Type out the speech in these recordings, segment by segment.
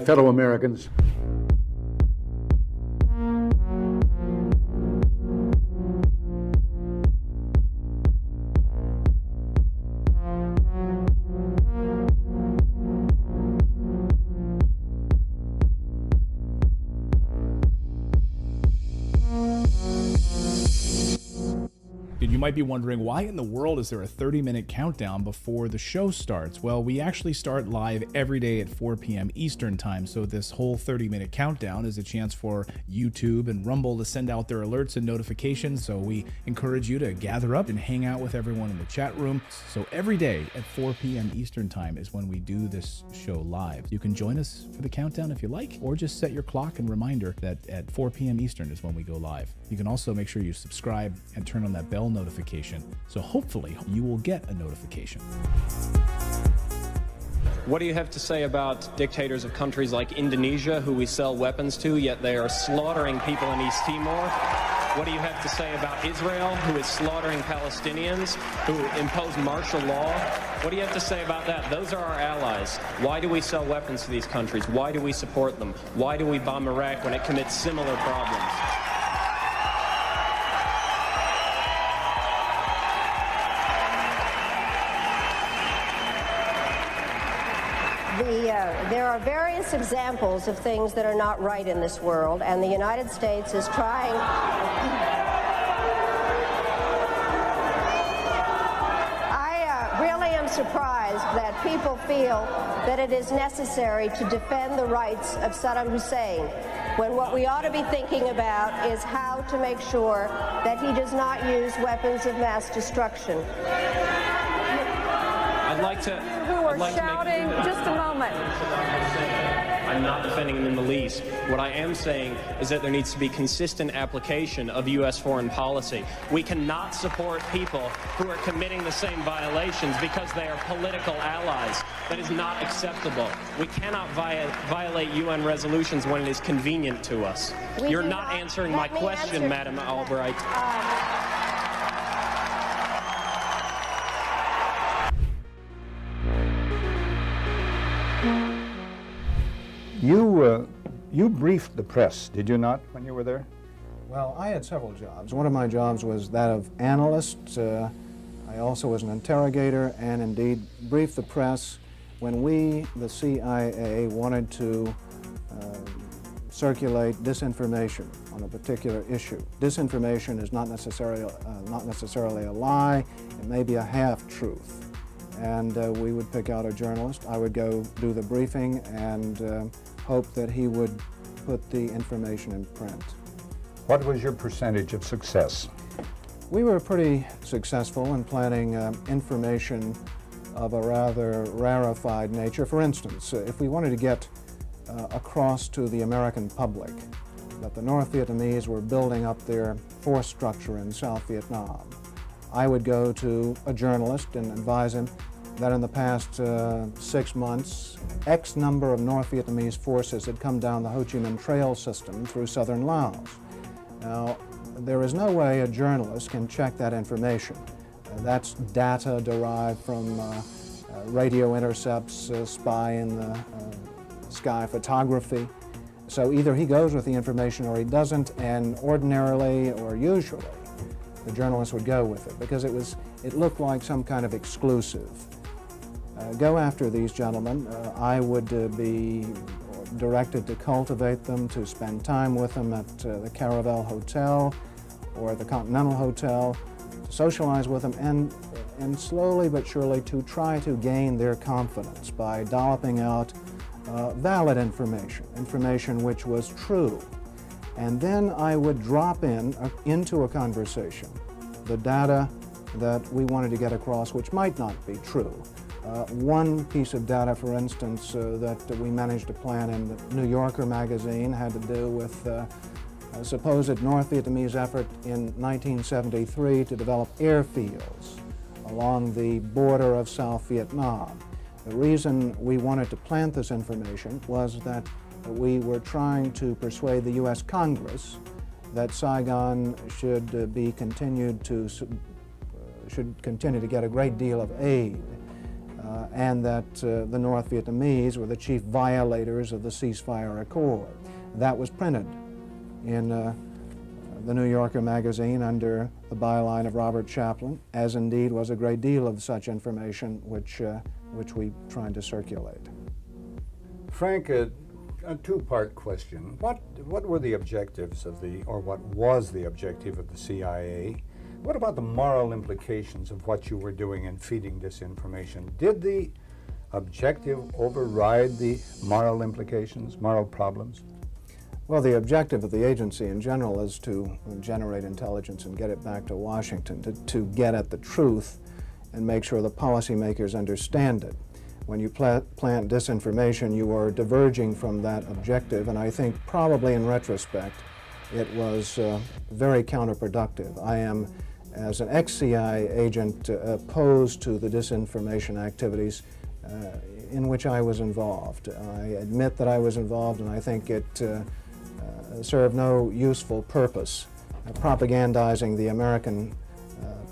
fellow Americans. You might be wondering, why in the world is there a 30-minute countdown before the show starts? Well, we actually start live every day at 4 p.m. Eastern time, so this whole 30-minute countdown is a chance for YouTube and Rumble to send out their alerts and notifications, so we encourage you to gather up and hang out with everyone in the chat room. So every day at 4 p.m. Eastern time is when we do this show live. You can join us for the countdown if you like, or just set your clock and reminder that at 4 p.m. Eastern is when we go live. You can also make sure you subscribe and turn on that bell notification, so hopefully you will get a notification. What do you have to say about dictators of countries like Indonesia, who we sell weapons to, yet they are slaughtering people in East Timor? What do you have to say about Israel, who is slaughtering Palestinians, who impose martial law? What do you have to say about that? Those are our allies. Why do we sell weapons to these countries? Why do we support them? Why do we bomb Iraq when it commits similar problems? There are various examples of things that are not right in this world, and the United States is trying. I really am surprised that people feel that it is necessary to defend the rights of Saddam Hussein, when what we ought to be thinking about is how to make sure that he does not use weapons of mass destruction. I'd like to... Who are shouting? Just a moment. I'm not defending him in the least. What I am saying is that there needs to be consistent application of U.S. foreign policy. We cannot support people who are committing the same violations because they are political allies. That is not acceptable. We cannot violate UN resolutions when it is convenient to us. You're not answering my question, Madam Albright. You briefed the press, did you not, when you were there? Well, I had several jobs. One of my jobs was that of analyst. I also was an interrogator and indeed briefed the press when we, the CIA, wanted to circulate disinformation on a particular issue. Disinformation is not necessarily a lie. It may be a half-truth. And we would pick out a journalist. I would go do the briefing and hope that he would put the information in print. What was your percentage of success? We were pretty successful in planning information of a rather rarefied nature. For instance, if we wanted to get across to the American public that the North Vietnamese were building up their force structure in South Vietnam, I would go to a journalist and advise him that in the past 6 months, X number of North Vietnamese forces had come down the Ho Chi Minh Trail system through southern Laos. Now, there is no way a journalist can check that information. That's data derived from radio intercepts, spy in the sky photography. So either he goes with the information or he doesn't, and ordinarily or usually, the journalist would go with it because it looked like some kind of exclusive. Go after these gentlemen. I would be directed to cultivate them, to spend time with them at the Caravel Hotel or the Continental Hotel, to socialize with them, and slowly but surely to try to gain their confidence by dolloping out valid information which was true. And then I would drop into a conversation the data that we wanted to get across, which might not be true. One piece of data, for instance, that we managed to plant in the New Yorker magazine had to do with a supposed North Vietnamese effort in 1973 to develop airfields along the border of South Vietnam. The reason we wanted to plant this information was that we were trying to persuade the U.S. Congress that Saigon should continue to get a great deal of aid and that the North Vietnamese were the chief violators of the ceasefire accord. That was printed in the New Yorker magazine under the byline of Robert Chaplin, as indeed was a great deal of such information which we tried to circulate. Frank, a two-part question. What were the objectives of or what was the objective of the CIA? What about the moral implications of what you were doing in feeding disinformation? Did the objective override the moral implications, moral problems? Well, the objective of the agency in general is to generate intelligence and get it back to Washington, to get at the truth and make sure the policymakers understand it. When you plant disinformation, you are diverging from that objective, and I think probably in retrospect, it was very counterproductive. I am, as an ex-CIA agent, opposed to the disinformation activities in which I was involved. I admit that I was involved, and I think it served no useful purpose. Propagandizing the American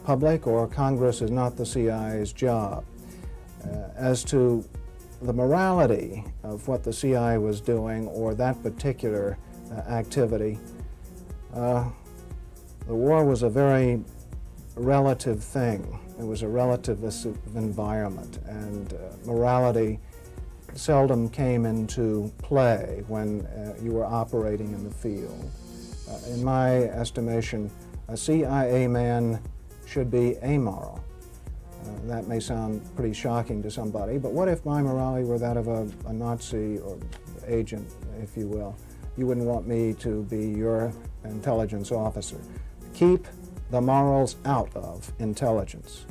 public or Congress is not the CIA's job. As to the morality of what the CIA was doing or that particular activity, the war was a very relative thing. It was a relativist environment, and morality seldom came into play when you were operating in the field. In my estimation, a CIA man should be amoral. That may sound pretty shocking to somebody, but what if my morality were that of a Nazi or agent, if you will? You wouldn't want me to be your intelligence officer. Keep the morals out of intelligence.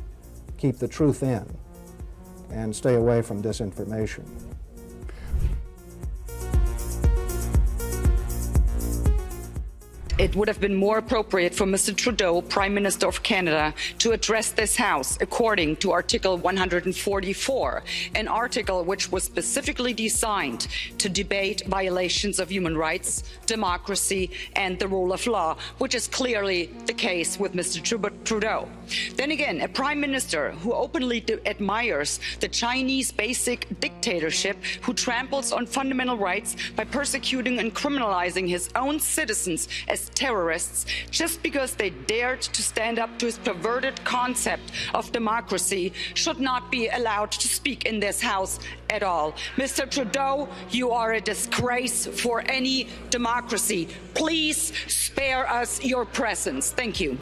Keep the truth in, and stay away from disinformation. It would have been more appropriate for Mr. Trudeau, Prime Minister of Canada, to address this House according to Article 144, an article which was specifically designed to debate violations of human rights, democracy, and the rule of law, which is clearly the case with Mr. Trudeau. Then again, a Prime Minister who openly admires the Chinese basic dictatorship, who tramples on fundamental rights by persecuting and criminalizing his own citizens as terrorists just because they dared to stand up to his perverted concept of democracy, should not be allowed to speak in this House at all. Mr. Trudeau, you are a disgrace for any democracy. Please spare us your presence. Thank you.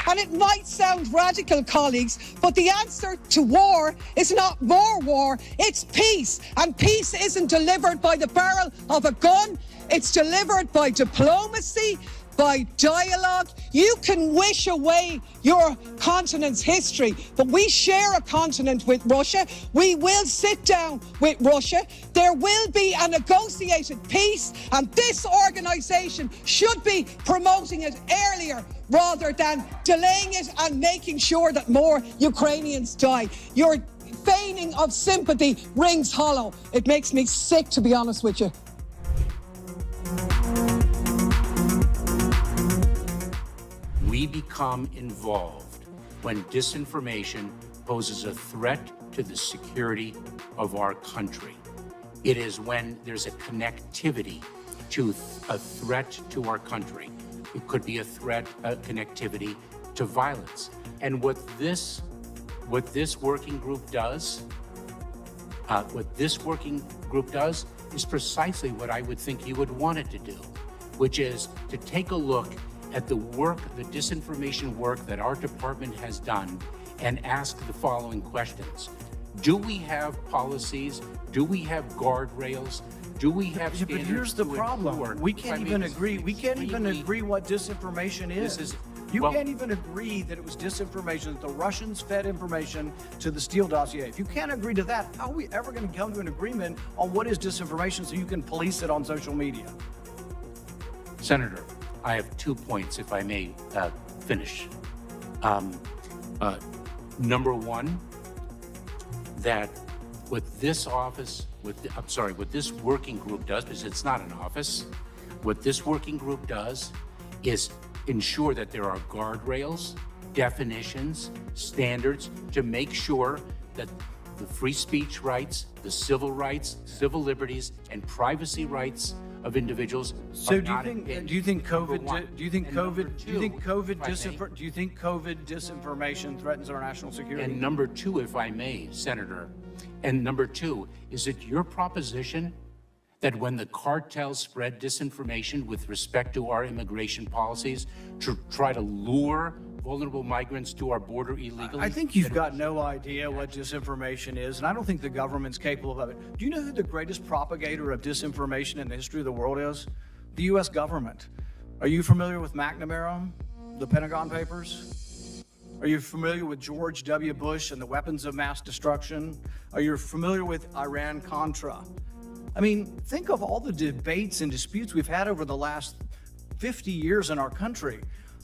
And it might sound radical, colleagues, but the answer to war is not more war, it's peace. And peace isn't delivered by the barrel of a gun, it's delivered by diplomacy, by dialogue. You can wish away your continent's history, but we share a continent with Russia. We will sit down with Russia. There will be a negotiated peace, and this organisation should be promoting it earlier rather than delaying it and making sure that more Ukrainians die. Your feigning of sympathy rings hollow. It makes me sick, to be honest with you. We become involved when disinformation poses a threat to the security of our country. It is when there's a connectivity to a threat to our country. It could be a threat, a connectivity to violence. And what this working group does, is precisely what I would think you would want it to do, which is to take a look at the work, the disinformation work that our department has done, and ask the following questions. Do we have policies? Do we have guardrails? Do we have standards? But here's the problem. We can't even agree. We can't even agree what disinformation is. You can't even agree that it was disinformation, that the Russians fed information to the Steele dossier. If you can't agree to that, how are we ever going to come to an agreement on what is disinformation so you can police it on social media? Senator, I have 2 points, if I may finish. Number one, that what this office, what this working group does, because it's not an office, what this working group does is ensure that there are guardrails definitions, standards to make sure that the free speech rights, the civil rights, civil liberties, and privacy rights of individuals. So do you think COVID disinformation threatens our national security? And number two, if I may, Senator, and number two, is it your proposition that when the cartels spread disinformation with respect to our immigration policies to try to lure vulnerable migrants to our border illegally? I think you've got no idea what disinformation is, and I don't think the government's capable of it. Do you know who the greatest propagator of disinformation in the history of the world is? The U.S. government. Are you familiar with McNamara, the Pentagon Papers? Are you familiar with George W. Bush and the weapons of mass destruction? Are you familiar with Iran-Contra? I mean, think of all the debates and disputes we've had over the last 50 years in our country.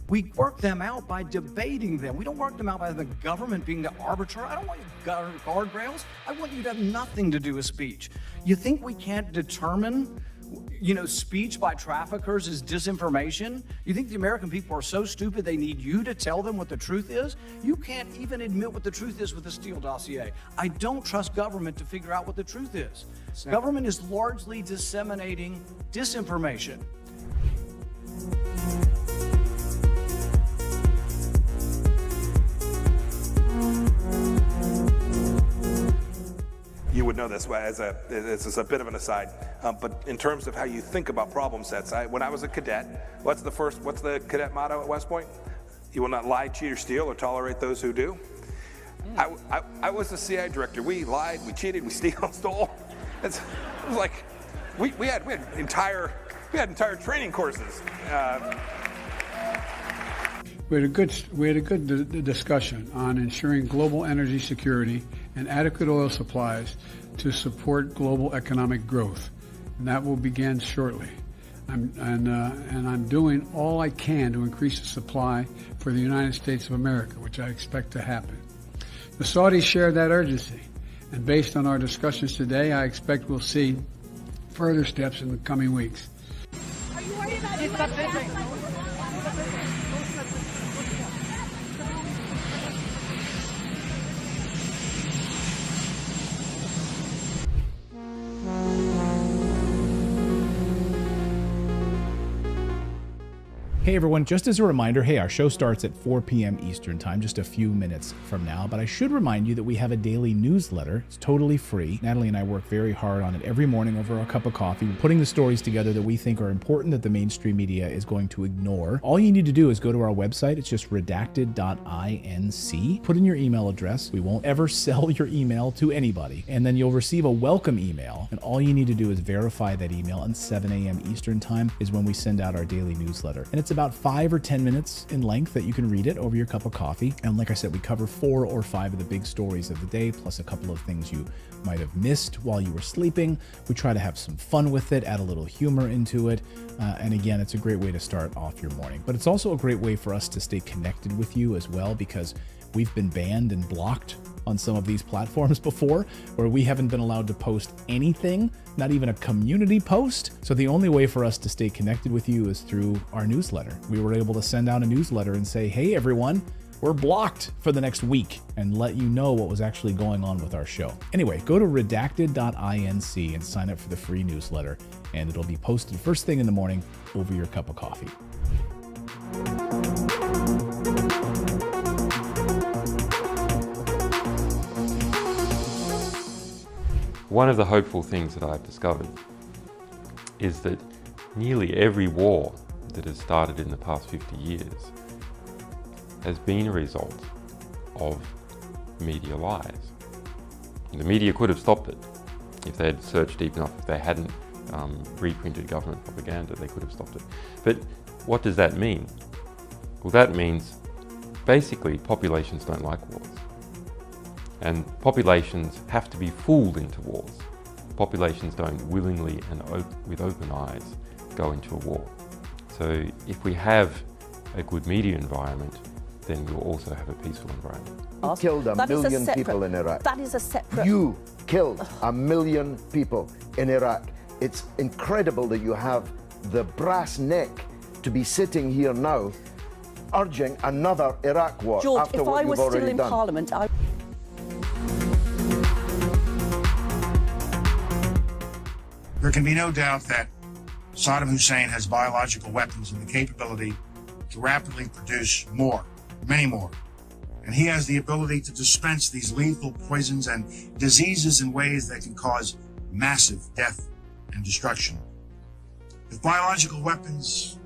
We work them out by debating them. We don't work them out by the government being the arbiter. I don't want you guardrails. I want you to have nothing to do with speech. You think we can't determine, speech by traffickers is disinformation? You think the American people are so stupid they need you to tell them what the truth is? You can't even admit what the truth is with the Steele dossier. I don't trust government to figure out what the truth is. Government is largely disseminating disinformation. You would know this this is a bit of an aside, but in terms of how you think about problem sets, when I was a cadet, what's the cadet motto at West Point? You will not lie, cheat, or steal, or tolerate those who do. I was the CIA director. We lied, we cheated, we stole. It was like we had entire training courses. We had a good discussion on ensuring global energy security and adequate oil supplies to support global economic growth, and that will begin shortly. I'm doing all I can to increase the supply for the United States of America, which I expect to happen. The Saudis share that urgency, and based on our discussions today, I expect we'll see further steps in the coming weeks. Are you worried about Hey everyone, just as a reminder, our show starts at 4 p.m. Eastern Time, just a few minutes from now, but I should remind you that we have a daily newsletter. It's totally free. Natalie and I work very hard on it every morning over a cup of coffee, putting the stories together that we think are important that the mainstream media is going to ignore. All you need to do is go to our website. It's just redacted.inc. Put in your email address. We won't ever sell your email to anybody. And then you'll receive a welcome email. And all you need to do is verify that email, and 7 a.m. Eastern Time is when we send out our daily newsletter. And it's about 5 or 10 minutes in length that you can read it over your cup of coffee. And like I said, we cover 4 or 5 of the big stories of the day, plus a couple of things you might have missed while you were sleeping. We try to have some fun with it, add a little humor into it. And again, it's a great way to start off your morning. But it's also a great way for us to stay connected with you as well, because we've been banned and blocked on some of these platforms before, where we haven't been allowed to post anything, not even a community post. So the only way for us to stay connected with you is through our newsletter. We were able to send out a newsletter and say, hey everyone, we're blocked for the next week, and let you know what was actually going on with our show. Anyway, go to redacted.inc and sign up for the free newsletter, and it'll be posted first thing in the morning over your cup of coffee. One of the hopeful things that I've discovered is that nearly every war that has started in the past 50 years has been a result of media lies. The media could have stopped it if they had searched deep enough. If they hadn't reprinted government propaganda, they could have stopped it. But what does that mean? Well, that means basically populations don't like wars. And populations have to be fooled into wars. Populations don't willingly and with open eyes go into a war. So if we have a good media environment, then we'll also have a peaceful environment. You killed a million people in Iraq. That is a separate... You killed a million people in Iraq. It's incredible that you have the brass neck to be sitting here now urging another Iraq war George, after if what I you've was already still in done. Parliament, There can be no doubt that Saddam Hussein has biological weapons and the capability to rapidly produce more, many more. And he has the ability to dispense these lethal poisons and diseases in ways that can cause massive death and destruction. If biological weapons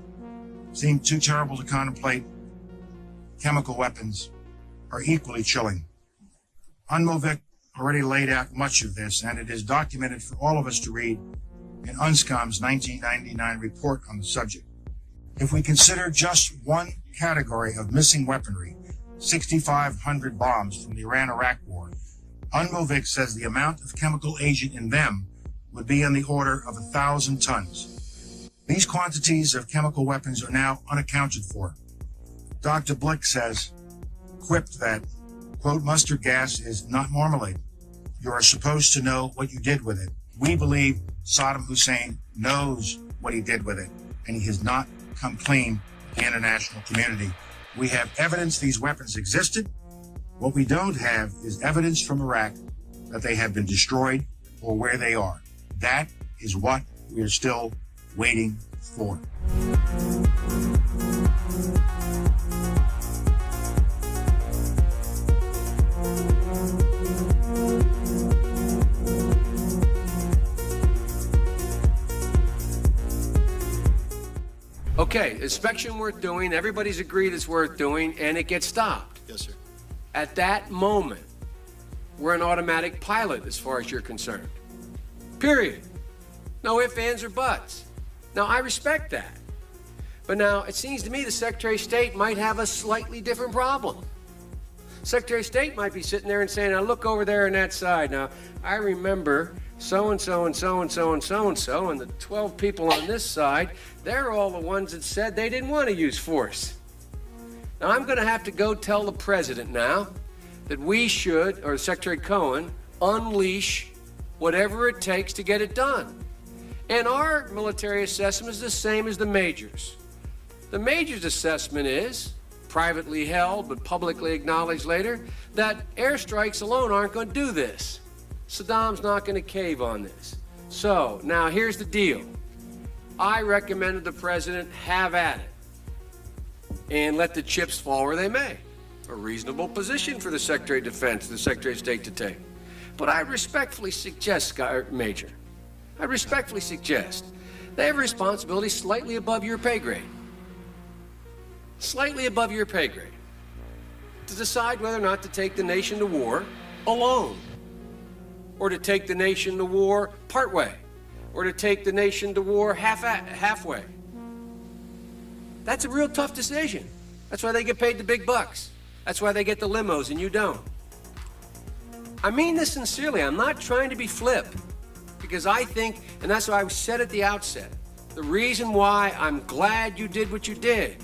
seem too terrible to contemplate, chemical weapons are equally chilling. UNMOVIC already laid out much of this, and it is documented for all of us to read in UNSCOM's 1999 report on the subject. If we consider just one category of missing weaponry, 6,500 bombs from the Iran-Iraq war, UNMOVIC says the amount of chemical agent in them would be on the order of 1,000 tons. These quantities of chemical weapons are now unaccounted for. Dr. Blick says, quipped that, quote, mustard gas is not marmalade. You are supposed to know what you did with it. We believe Saddam Hussein knows what he did with it, and he has not come clean with the international community. We have evidence these weapons existed. What we don't have is evidence from Iraq that they have been destroyed or where they are. That is what we are still waiting for. Okay, inspection worth doing, everybody's agreed it's worth doing, and it gets stopped. Yes, sir. At that moment, we're an automatic pilot as far as you're concerned. Period. No ifs, ands, or buts. Now, I respect that. But now, it seems to me the Secretary of State might have a slightly different problem. Secretary of State might be sitting there and saying, now look over there on that side. Now, I remember so-and-so and so-and-so and so-and-so, and the 12 people on this side, they're all the ones that said they didn't want to use force. Now, I'm going to have to go tell the president now that we should, or Secretary Cohen, unleash whatever it takes to get it done. And our military assessment is the same as the majors. The majors' assessment is, privately held but publicly acknowledged later, that airstrikes alone aren't going to do this. Saddam's not going to cave on this. So, now here's the deal. I recommended the president have at it and let the chips fall where they may. A reasonable position for the Secretary of Defense, the Secretary of State to take. But I respectfully suggest, Major, I respectfully suggest they have a responsibility slightly above your pay grade. Slightly above your pay grade. To decide whether or not to take the nation to war alone. Or to take the nation to war partway. Or to take the nation to war halfway. That's a real tough decision. That's why they get paid the big bucks. That's why they get the limos and you don't. I mean this sincerely. I'm not trying to be flip. Because I think, and that's why I said at the outset, the reason why I'm glad you did what you did,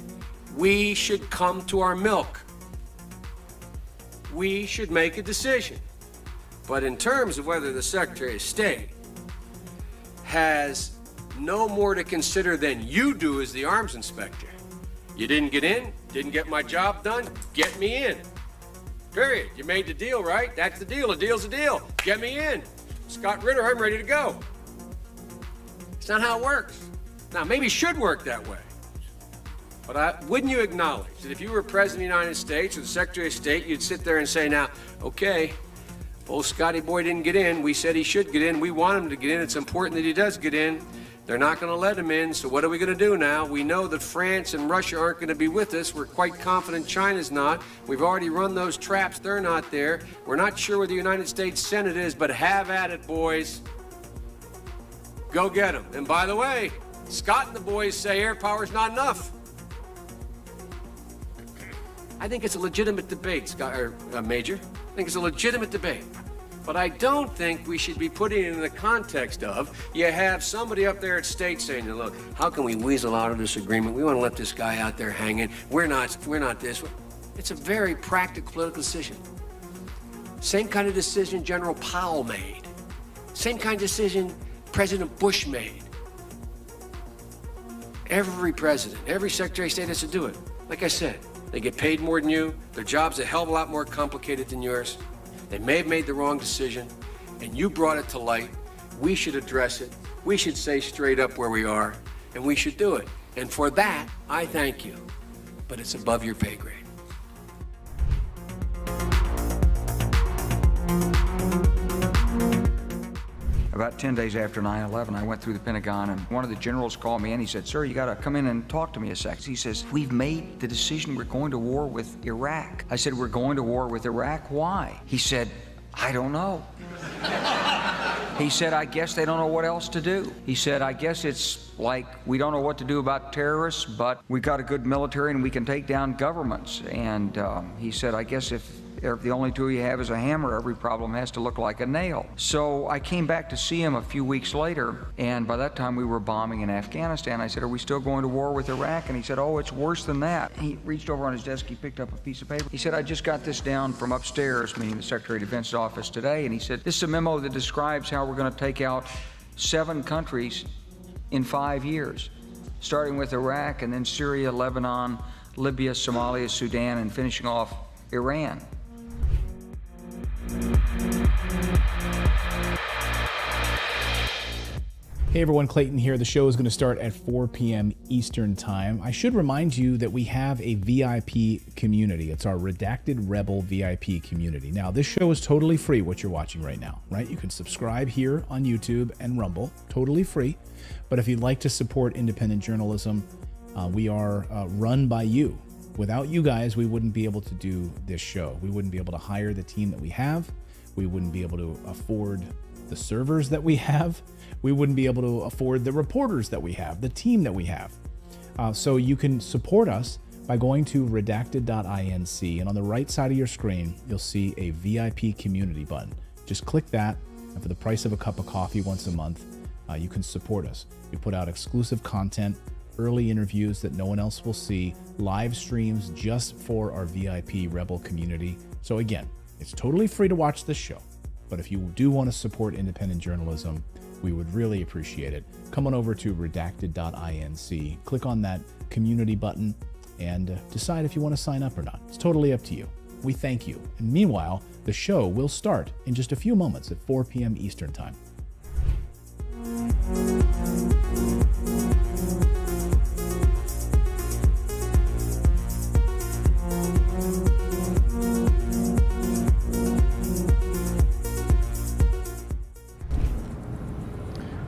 we should come to our milk. We should make a decision. But in terms of whether the Secretary of State has no more to consider than you do as the arms inspector. You didn't get in, didn't get my job done, get me in. Period. You made the deal, right? That's the deal. A deal's a deal. Get me in. Scott Ritter, I'm ready to go. It's not how it works. Now, maybe it should work that way. But wouldn't you acknowledge that if you were President of the United States or the Secretary of State, you'd sit there and say, now, okay, old Scotty boy didn't get in. We said he should get in. We want him to get in. It's important that he does get in. They're not going to let him in, so what are we going to do now? We know that France and Russia aren't going to be with us. We're quite confident China's not. We've already run those traps. They're not there. We're not sure where the United States Senate is, but have at it, boys. Go get them. And by the way, Scott and the boys say air power's not enough. I think it's a legitimate debate, Scott, Major. I think it's a legitimate debate. But I don't think we should be putting it in the context of you have somebody up there at state saying, look, how can we weasel out of this agreement? We want to let this guy out there hanging. We're not this. It's a very practical political decision. Same kind of decision General Powell made. Same kind of decision President Bush made. Every president, every Secretary of State has to do it. Like I said, They get paid more than you. Their job's a hell of a lot more complicated than yours. They may have made the wrong decision, and you brought it to light. We should address it. We should say straight up where we are, and we should do it. And for that, I thank you. But it's above your pay grade. About 10 days after 9/11, I went through the Pentagon, and one of the generals called me and he said, "Sir, you got to come in and talk to me a second." He says, "We've made the decision. We're going to war with Iraq." I said, "We're going to war with Iraq? Why?" He said, "I don't know." He said, "I guess they don't know what else to do." He said, "I guess it's like we don't know what to do about terrorists, but we got a good military and we can take down governments." And he said, "I guess if the only tool you have is a hammer, every problem has to look like a nail." So I came back to see him a few weeks later, and by that time we were bombing in Afghanistan. I said, "Are we still going to war with Iraq?" And he said, "Oh, it's worse than that." He reached over on his desk, he picked up a piece of paper. He said, "I just got this down from upstairs," meaning the Secretary of Defense's office today, and he said, "This is a memo that describes how we're going to take out 7 countries in 5 years, starting with Iraq and then Syria, Lebanon, Libya, Somalia, Sudan, and finishing off Iran." Hey everyone, Clayton here. The show is going to start at 4 p.m. Eastern Time. I should remind you that we have a VIP community. It's our Redacted Rebel VIP community. Now, this show is totally free, what you're watching right now, right? You can subscribe here on YouTube and Rumble, totally free. But if you'd like to support independent journalism, we are run by you. Without you guys, we wouldn't be able to do this show. We wouldn't be able to hire the team that we have. We wouldn't be able to afford the servers that we have. We wouldn't be able to afford the reporters that we have, the team that we have. So you can support us by going to redacted.inc, and on the right side of your screen, you'll see a VIP community button. Just click that, and for the price of a cup of coffee once a month, you can support us. We put out exclusive content, early interviews that no one else will see, live streams just for our VIP Rebel community. So again, it's totally free to watch this show, but if you do want to support independent journalism, we would really appreciate it. Come on over to redacted.inc, click on that community button, and decide if you want to sign up or not. It's totally up to you. We thank you. And meanwhile, the show will start in just a few moments at 4 p.m. Eastern Time.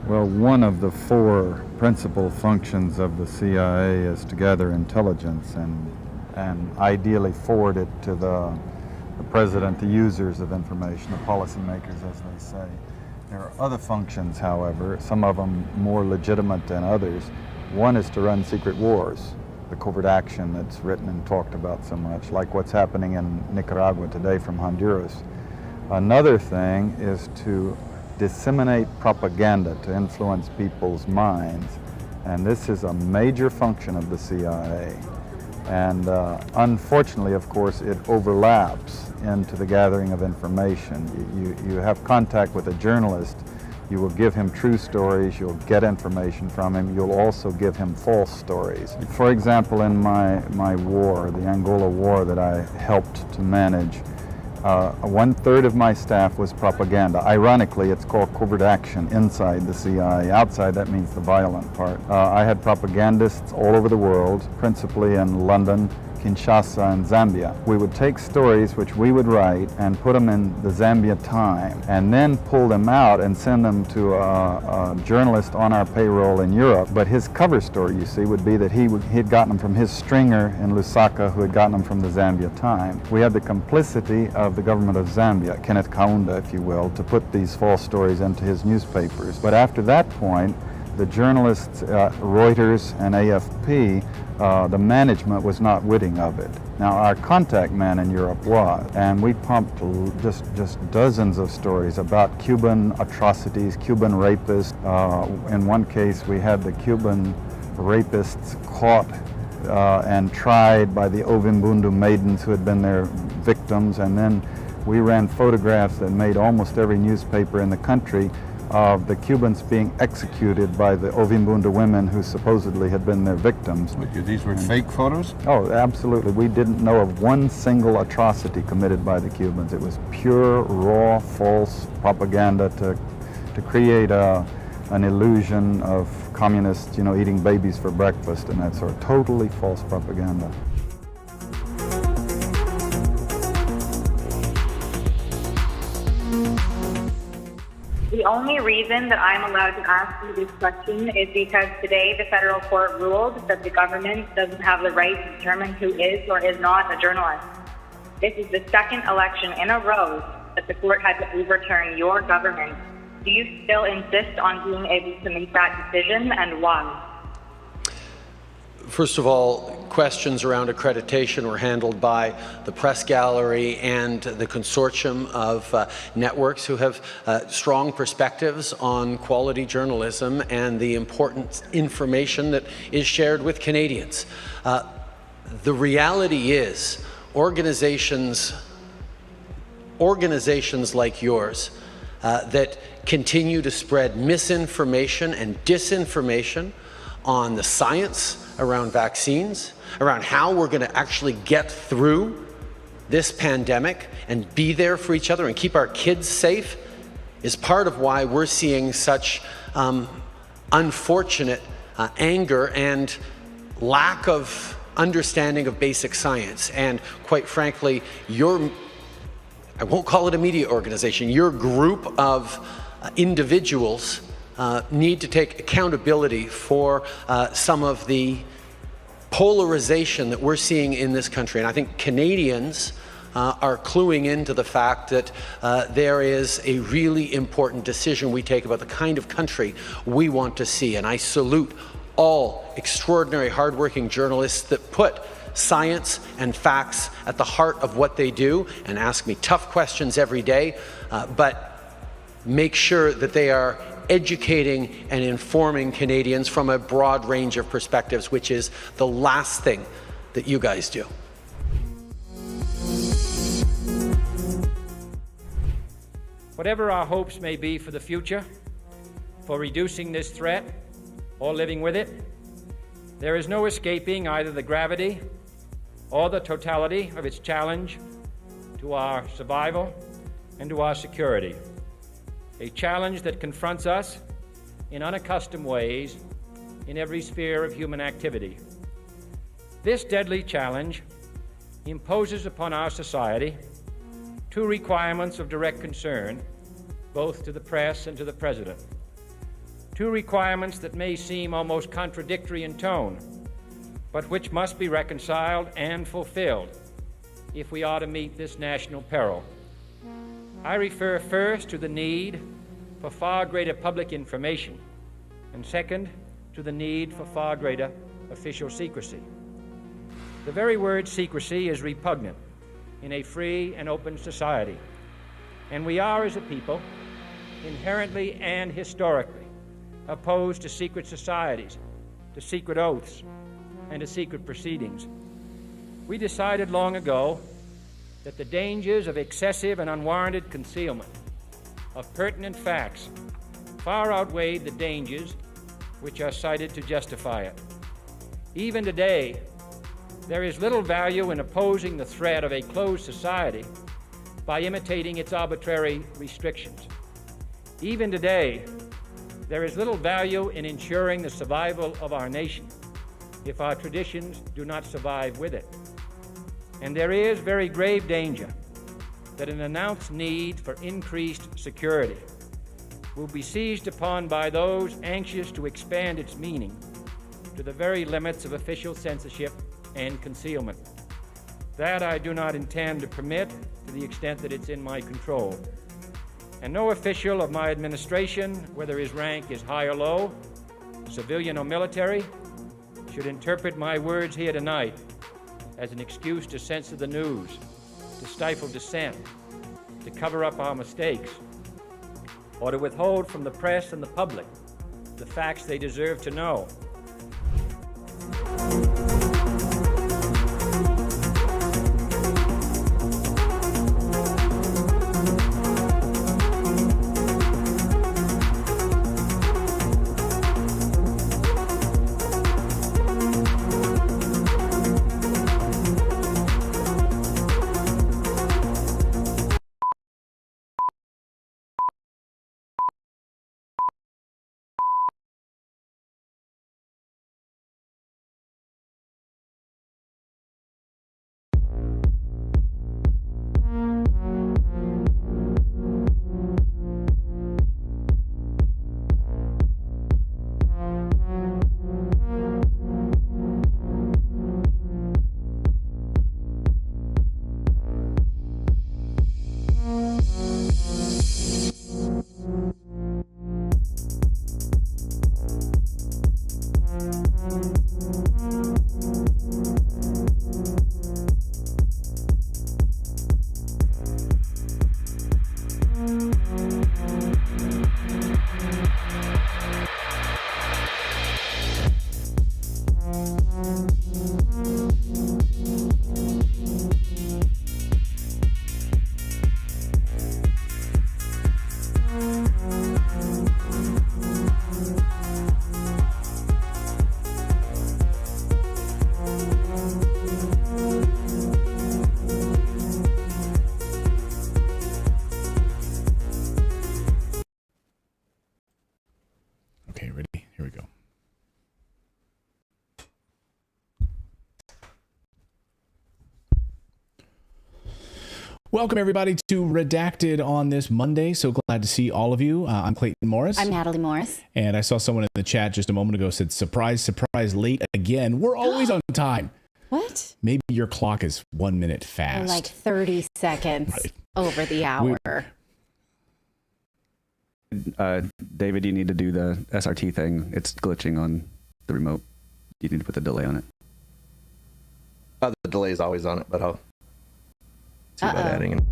Well, one of the 4 principal functions of the CIA is to gather intelligence and ideally forward it to the president, the users of information, the policymakers, as they say. There are other functions, however, some of them more legitimate than others. One is to run secret wars, the covert action that's written and talked about so much, like what's happening in Nicaragua today from Honduras. Another thing is to disseminate propaganda to influence people's minds, and this is a major function of the CIA. And unfortunately, of course, it overlaps into the gathering of information. You have contact with a journalist, you will give him true stories, you'll get information from him, you'll also give him false stories. For example, in my war, the Angola war that I helped to manage, 1/3 of my staff was propaganda. Ironically, it's called covert action inside the CIA. Outside, that means the violent part. I had propagandists all over the world, principally in London, Kinshasa, and Zambia. We would take stories which we would write and put them in the Zambia Time, and then pull them out and send them to a journalist on our payroll in Europe. But his cover story, you see, would be that he'd gotten them from his stringer in Lusaka, who had gotten them from the Zambia Time. We had the complicity of the government of Zambia, Kenneth Kaunda, if you will, to put these false stories into his newspapers. But after that point, the journalists, Reuters and AFP, the management was not witting of it. Now, our contact man in Europe was, and we pumped just dozens of stories about Cuban atrocities, Cuban rapists. In one case, we had the Cuban rapists caught and tried by the Ovimbundu maidens who had been their victims, and then we ran photographs that made almost every newspaper in the country of the Cubans being executed by the Ovimbunda women who supposedly had been their victims. These were fake photos? Oh, absolutely. We didn't know of one single atrocity committed by the Cubans. It was pure, raw, false propaganda to create an illusion of communists, eating babies for breakfast and that sort of totally false propaganda. The only reason that I'm allowed to ask you this question is because today the federal court ruled that the government doesn't have the right to determine who is or is not a journalist. This is the second election in a row that the court had to overturn your government. Do you still insist on being able to make that decision, and why? First of all, questions around accreditation were handled by the press gallery and the consortium of networks who have strong perspectives on quality journalism and the important information that is shared with Canadians. The reality is organizations like yours that continue to spread misinformation and disinformation on the science around vaccines, around how we're going to actually get through this pandemic and be there for each other and keep our kids safe, is part of why we're seeing such unfortunate anger and lack of understanding of basic science. And quite frankly, I won't call it a media organization, your group of individuals need to take accountability for some of the polarization that we're seeing in this country. And I think Canadians are cluing into the fact that there is a really important decision we take about the kind of country we want to see. And I salute all extraordinary, hardworking journalists that put science and facts at the heart of what they do and ask me tough questions every day, but make sure that they are educating and informing Canadians from a broad range of perspectives, which is the last thing that you guys do. Whatever our hopes may be for the future, for reducing this threat or living with it, there is no escaping either the gravity or the totality of its challenge to our survival and to our security. A challenge that confronts us in unaccustomed ways in every sphere of human activity. This deadly challenge imposes upon our society two requirements of direct concern, both to the press and to the President. Two requirements that may seem almost contradictory in tone, but which must be reconciled and fulfilled if we are to meet this national peril. I refer first to the need for far greater public information, and second, to the need for far greater official secrecy. The very word secrecy is repugnant in a free and open society, and we are, as a people, inherently and historically opposed to secret societies, to secret oaths, and to secret proceedings. We decided long ago that the dangers of excessive and unwarranted concealment of pertinent facts far outweighed the dangers which are cited to justify it. Even today, there is little value in opposing the threat of a closed society by imitating its arbitrary restrictions. Even today, there is little value in ensuring the survival of our nation if our traditions do not survive with it. And there is very grave danger that an announced need for increased security will be seized upon by those anxious to expand its meaning to the very limits of official censorship and concealment. That I do not intend to permit to the extent that it's in my control. And no official of my administration, whether his rank is high or low, civilian or military, should interpret my words here tonight as an excuse to censor the news, to stifle dissent, to cover up our mistakes, or to withhold from the press and the public the facts they deserve to know. Here we go. Welcome, everybody, to Redacted on this Monday. So glad to see all of you. I'm Clayton Morris. I'm Natalie Morris. And I saw someone in the chat just a moment ago said, surprise, surprise, late again. We're always on time. What? Maybe your clock is 1 minute fast. Like 30 seconds over the hour. David, you need to do the SRT thing. It's glitching on the remote. You need to put the delay on it. The delay is always on it, but I'll see about adding it.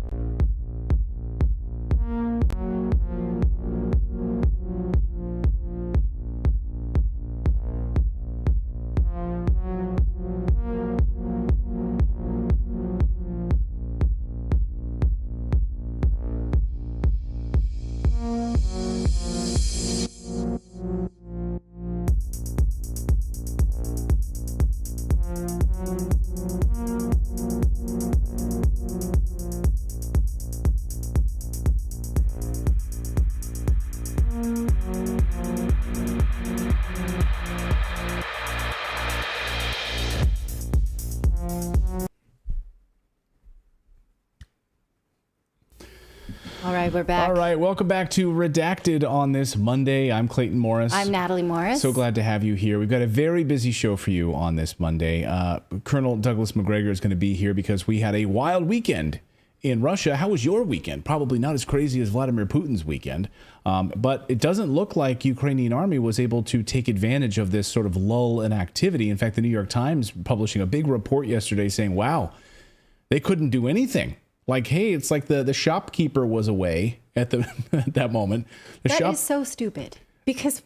We're back. All right, welcome back to Redacted on this Monday. I'm Clayton Morris. I'm Natalie Morris. So glad to have you here. We've got a very busy show for you on this Monday. Colonel Douglas Macgregor is going to be here because we had a wild weekend in Russia. How was your weekend? Probably not as crazy as Vladimir Putin's weekend, but it doesn't look like Ukrainian army was able to take advantage of this sort of lull in activity. In fact, the New York Times publishing a big report yesterday saying, wow, they couldn't do anything. Like, hey, it's like the shopkeeper was away at that moment. That is so stupid because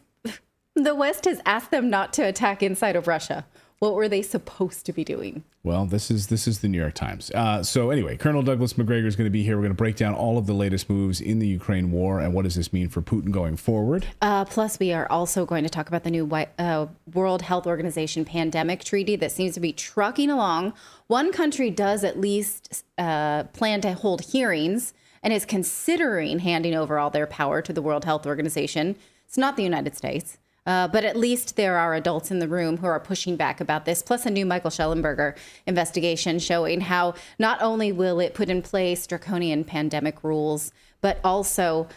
the West has asked them not to attack inside of Russia. What were they supposed to be doing? Well, this is the New York Times. So anyway, Colonel Douglas Macgregor is going to be here. We're going to break down all of the latest moves in the Ukraine war and what does this mean for Putin going forward. Plus, we are also going to talk about the new World Health Organization pandemic treaty that seems to be trucking along. One country does at least plan to hold hearings and is considering handing over all their power to the World Health Organization. It's not the United States. But at least there are adults in the room who are pushing back about this, plus a new Michael Schellenberger investigation showing how not only will it put in place draconian pandemic rules, but also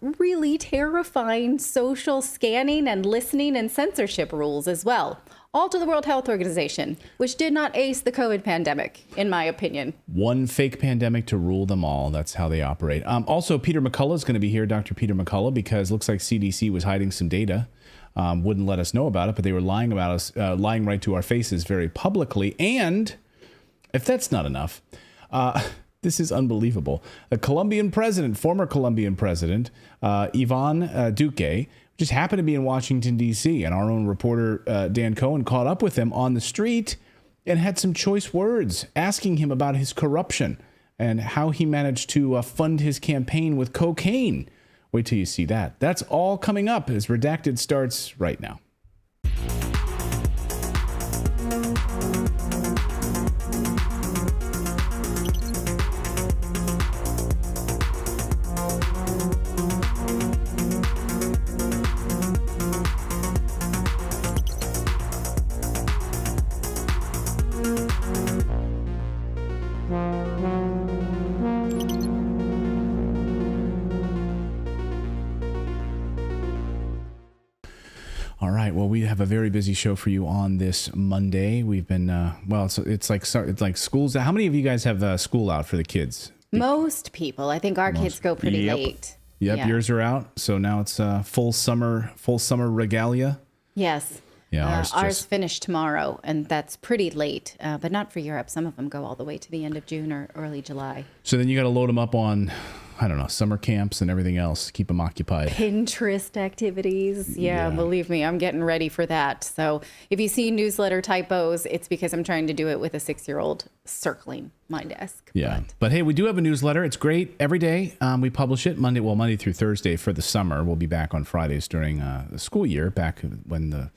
really terrifying social scanning and listening and censorship rules as well. All to the World Health Organization, which did not ace the COVID pandemic, in my opinion. One fake pandemic to rule them all. That's how they operate. Also, Peter McCullough is going to be here, Dr. Peter McCullough, because it looks like CDC was hiding some data. Wouldn't let us know about it, but they were lying about us, lying right to our faces very publicly. And if that's not enough, this is unbelievable. The Colombian president, former Colombian president, Ivan Duque, just happened to be in Washington, D.C., and our own reporter, Dan Cohen, caught up with him on the street and had some choice words asking him about his corruption and how he managed to fund his campaign with cocaine. Wait till you see that. That's all coming up as Redacted starts right now. All right. Well, we have a very busy show for you on this Monday. We've been it's like school's. How many of you guys have school out for the kids? Most people. I think our kids go pretty late. Yep, Yeah. yours are out. So now it's full summer regalia. Yes. Yeah, ours finished tomorrow, and that's pretty late, but not for Europe. Some of them go all the way to the end of June or early July. So then you got to load them up on, I don't know, summer camps and everything else. Keep them occupied. Pinterest activities. Yeah, believe me, I'm getting ready for that. So if you see newsletter typos, it's because I'm trying to do it with a 6-year-old circling my desk. Yeah. But hey, we do have a newsletter. It's great. Every day we publish it Monday through Thursday for the summer. We'll be back on Fridays during the school year, back when the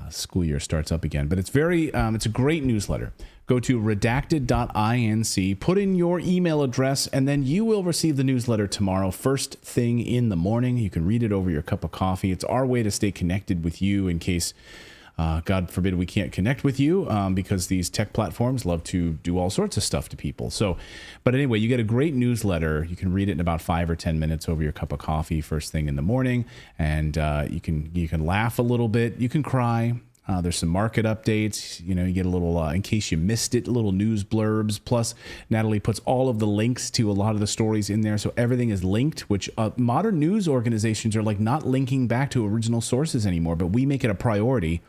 school year starts up again. But it's it's a great newsletter. Go to redacted.inc, put in your email address, and then you will receive the newsletter tomorrow, first thing in the morning. You can read it over your cup of coffee. It's our way to stay connected with you in case, God forbid, we can't connect with you because these tech platforms love to do all sorts of stuff to people. But anyway, you get a great newsletter. You can read it in about 5 or 10 minutes over your cup of coffee, first thing in the morning, and you can laugh a little bit. You can cry. There's some market updates. You get a little, in case you missed it, little news blurbs. Plus, Natalie puts all of the links to a lot of the stories in there. So everything is linked, which modern news organizations are like not linking back to original sources anymore. But we make it a priority.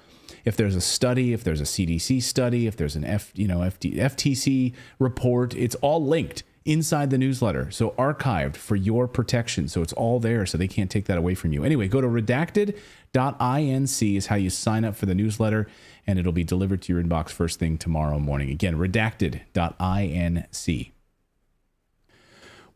If there's a study, if there's a CDC study, if there's an FTC report, it's all linked inside the newsletter. So archived for your protection. So it's all there, so they can't take that away from you. Anyway, go to redacted.inc is how you sign up for the newsletter, and it'll be delivered to your inbox first thing tomorrow morning. Again, redacted.inc.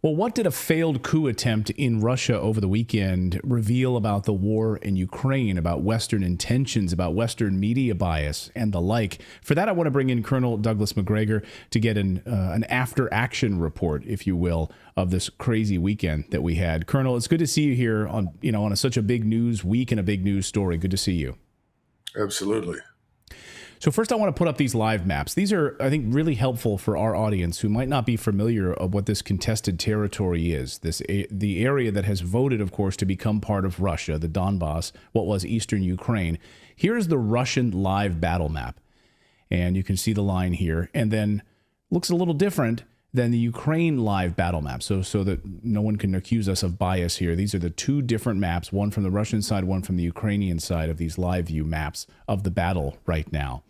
Well, what did a failed coup attempt in Russia over the weekend reveal about the war in Ukraine, about Western intentions, about Western media bias, and the like? For that, I want to bring in Colonel Douglas Macgregor to get an after-action report, if you will, of this crazy weekend that we had. Colonel, it's good to see you here on such a big news week and a big news story. Good to see you. Absolutely. So first I want to put up these live maps. These are, I think, really helpful for our audience who might not be familiar of what this contested territory is. The area that has voted, of course, to become part of Russia, the Donbass, what was Eastern Ukraine. Here's the Russian live battle map. And you can see the line here. And then looks a little different than the Ukraine live battle map. So that no one can accuse us of bias here. These are the two different maps, one from the Russian side, one from the Ukrainian side of these live view maps of the battle right now.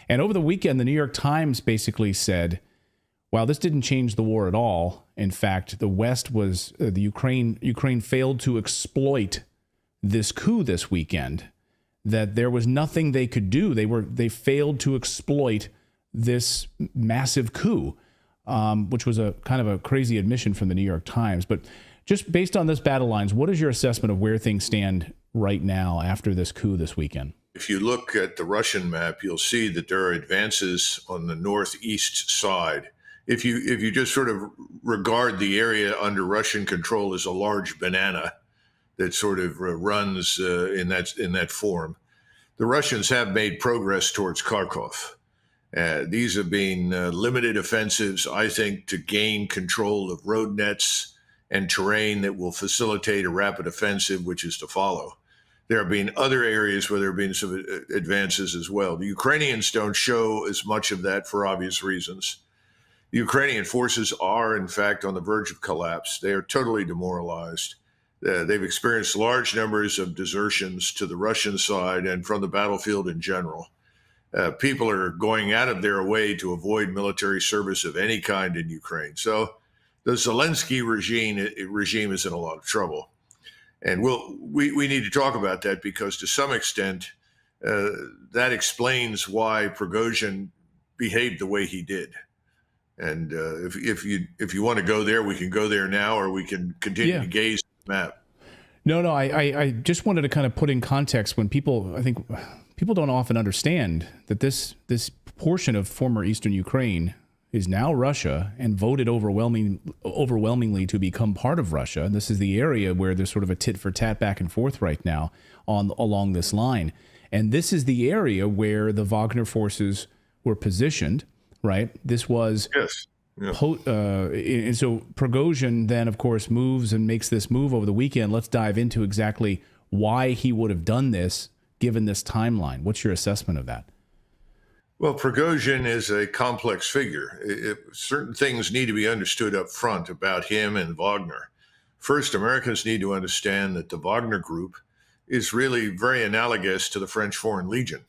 And over the weekend, the New York Times basically said, well, this didn't change the war at all. In fact, the West was, the Ukraine failed to exploit this coup this weekend, that there was nothing they could do. They failed to exploit this massive coup. Which was a kind of a crazy admission from the New York Times. But just based on this battle lines, what is your assessment of where things stand right now after this coup this weekend? If you look at the Russian map, you'll see that there are advances on the northeast side. If you just sort of regard the area under Russian control as a large banana that sort of runs in that form, the Russians have made progress towards Kharkov. These have been limited offensives, I think, to gain control of road nets and terrain that will facilitate a rapid offensive, which is to follow. There have been other areas where there have been some advances as well. The Ukrainians don't show as much of that for obvious reasons. The Ukrainian forces are, in fact, on the verge of collapse. They are totally demoralized. They've experienced large numbers of desertions to the Russian side and from the battlefield in general. People are going out of their way to avoid military service of any kind in Ukraine. So the Zelensky regime is in a lot of trouble. And we need to talk about that because to some extent, that explains why Prigozhin behaved the way he did. And if you want to go there, we can go there now, or we can continue to gaze at the map. No, I just wanted to kind of put in context when people don't often understand that this portion of former Eastern Ukraine is now Russia and voted overwhelmingly to become part of Russia. And this is the area where there's sort of a tit for tat back and forth right now along this line. And this is the area where the Wagner forces were positioned, right? This was... Yes. Yeah. And so Prigozhin then, of course, moves and makes this move over the weekend. Let's dive into exactly why he would have done this given this timeline. What's your assessment of that? Well, Prigozhin is a complex figure. Certain things need to be understood up front about him and Wagner. First, Americans need to understand that the Wagner Group is really very analogous to the French Foreign Legion.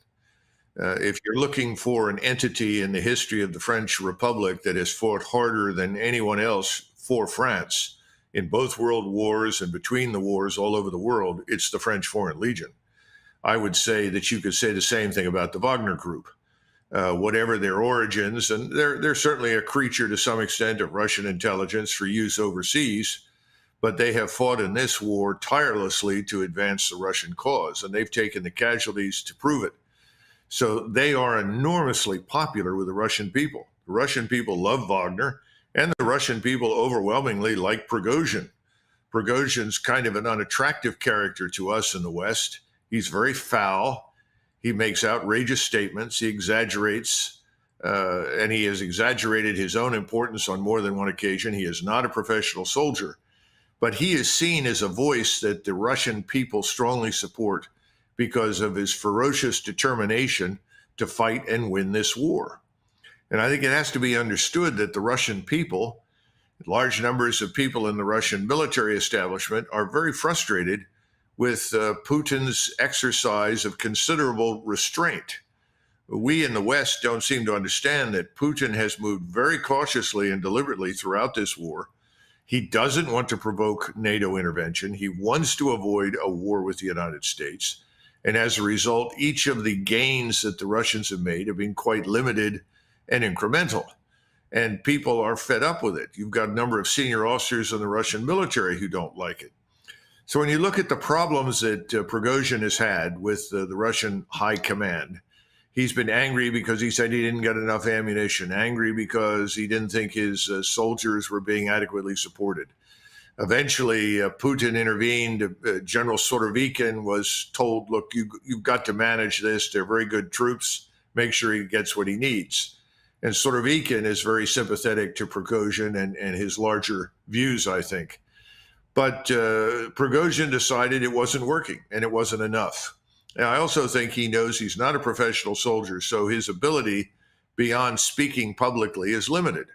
If you're looking for an entity in the history of the French Republic that has fought harder than anyone else for France in both world wars and between the wars all over the world, it's the French Foreign Legion. I would say that you could say the same thing about the Wagner Group. Whatever their origins, and they're certainly a creature to some extent of Russian intelligence for use overseas, but they have fought in this war tirelessly to advance the Russian cause, and they've taken the casualties to prove it. So they are enormously popular with the Russian people. The Russian people love Wagner, and the Russian people overwhelmingly like Prigozhin. Prigozhin's kind of an unattractive character to us in the West. He's very foul. He makes outrageous statements. He exaggerates, and he has exaggerated his own importance on more than one occasion. He is not a professional soldier, but he is seen as a voice that the Russian people strongly support because of his ferocious determination to fight and win this war. And I think it has to be understood that the Russian people, large numbers of people in the Russian military establishment, are very frustrated with Putin's exercise of considerable restraint. We in the West don't seem to understand that Putin has moved very cautiously and deliberately throughout this war. He doesn't want to provoke NATO intervention. He wants to avoid a war with the United States. And as a result, each of the gains that the Russians have made have been quite limited and incremental. And people are fed up with it. You've got a number of senior officers in the Russian military who don't like it. So when you look at the problems that Prigozhin has had with the Russian high command, he's been angry because he said he didn't get enough ammunition, angry because he didn't think his soldiers were being adequately supported. Eventually, Putin intervened. General Surovikin was told, look, you've got to manage this. They're very good troops. Make sure he gets what he needs. And Surovikin is very sympathetic to Prigozhin and his larger views, I think. But Prigozhin decided it wasn't working and it wasn't enough. And I also think he knows he's not a professional soldier, so his ability beyond speaking publicly is limited.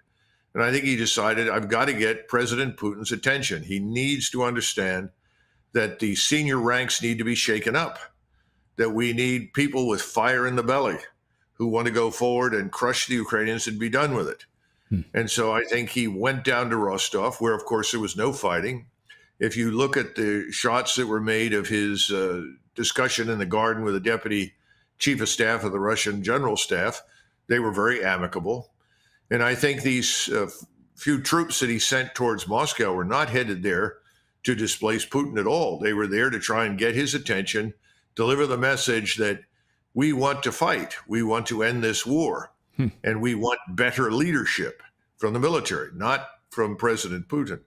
And I think he decided, I've got to get President Putin's attention. He needs to understand that the senior ranks need to be shaken up, that we need people with fire in the belly who want to go forward and crush the Ukrainians and be done with it. And so I think he went down to Rostov, where, of course, there was no fighting. If you look at the shots that were made of his discussion in the garden with the deputy chief of staff of the Russian general staff, they were very amicable. And I think these few troops that he sent towards Moscow were not headed there to displace Putin at all. They were there to try and get his attention, deliver the message that we want to fight, we want to end this war, and we want better leadership from the military, not from President Putin.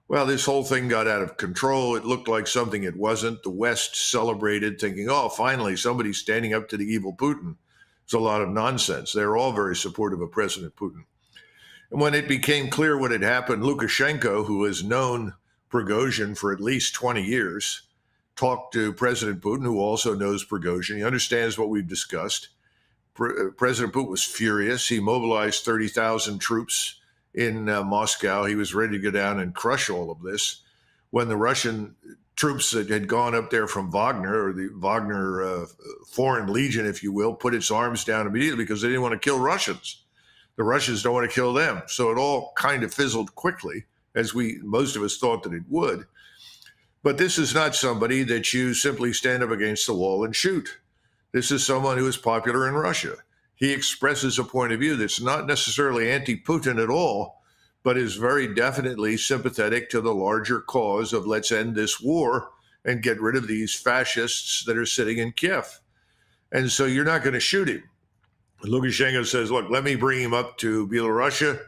Well, this whole thing got out of control. It looked like something it wasn't. The West celebrated, thinking, oh, finally, somebody's standing up to the evil Putin. It's a lot of nonsense. They're all very supportive of President Putin. And when it became clear what had happened, Lukashenko, who has known Prigozhin for at least 20 years, talked to President Putin, who also knows Prigozhin. He understands what we've discussed. President Putin was furious. He mobilized 30,000 troops in Moscow. He was ready to go down and crush all of this. When the Russian troops that had gone up there from Wagner, or the Wagner Foreign Legion, if you will, put its arms down immediately because they didn't want to kill Russians. The Russians don't want to kill them. So it all kind of fizzled quickly, as most of us thought that it would. But this is not somebody that you simply stand up against the wall and shoot. This is someone who is popular in Russia. He expresses a point of view that's not necessarily anti-Putin at all, but is very definitely sympathetic to the larger cause of let's end this war and get rid of these fascists that are sitting in Kiev. And so you're not going to shoot him. Lukashenko says, look, let me bring him up to Belarusia.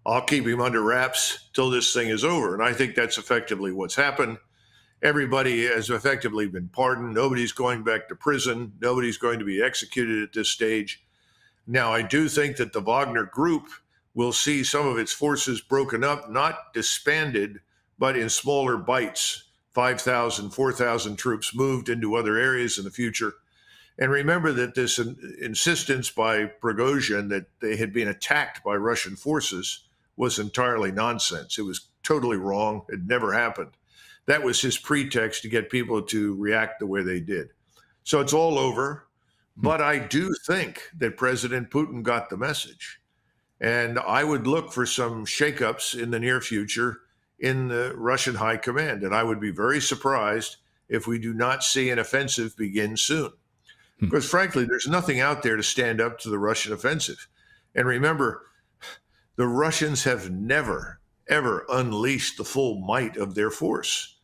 I'll keep him under wraps till this thing is over. And I think that's effectively what's happened. Everybody has effectively been pardoned. Nobody's going back to prison. Nobody's going to be executed at this stage. Now, I do think that the Wagner group will see some of its forces broken up, not disbanded, but in smaller bites. 5,000, 4,000 troops moved into other areas in the future. And remember that this insistence by Prigozhin that they had been attacked by Russian forces was entirely nonsense. It was totally wrong. It never happened. That was his pretext to get people to react the way they did. So it's all over. But I do think that President Putin got the message. And I would look for some shakeups in the near future in the Russian high command. And I would be very surprised if we do not see an offensive begin soon. Because frankly, there's nothing out there to stand up to the Russian offensive. And remember, the Russians have never, ever unleashed the full might of their force.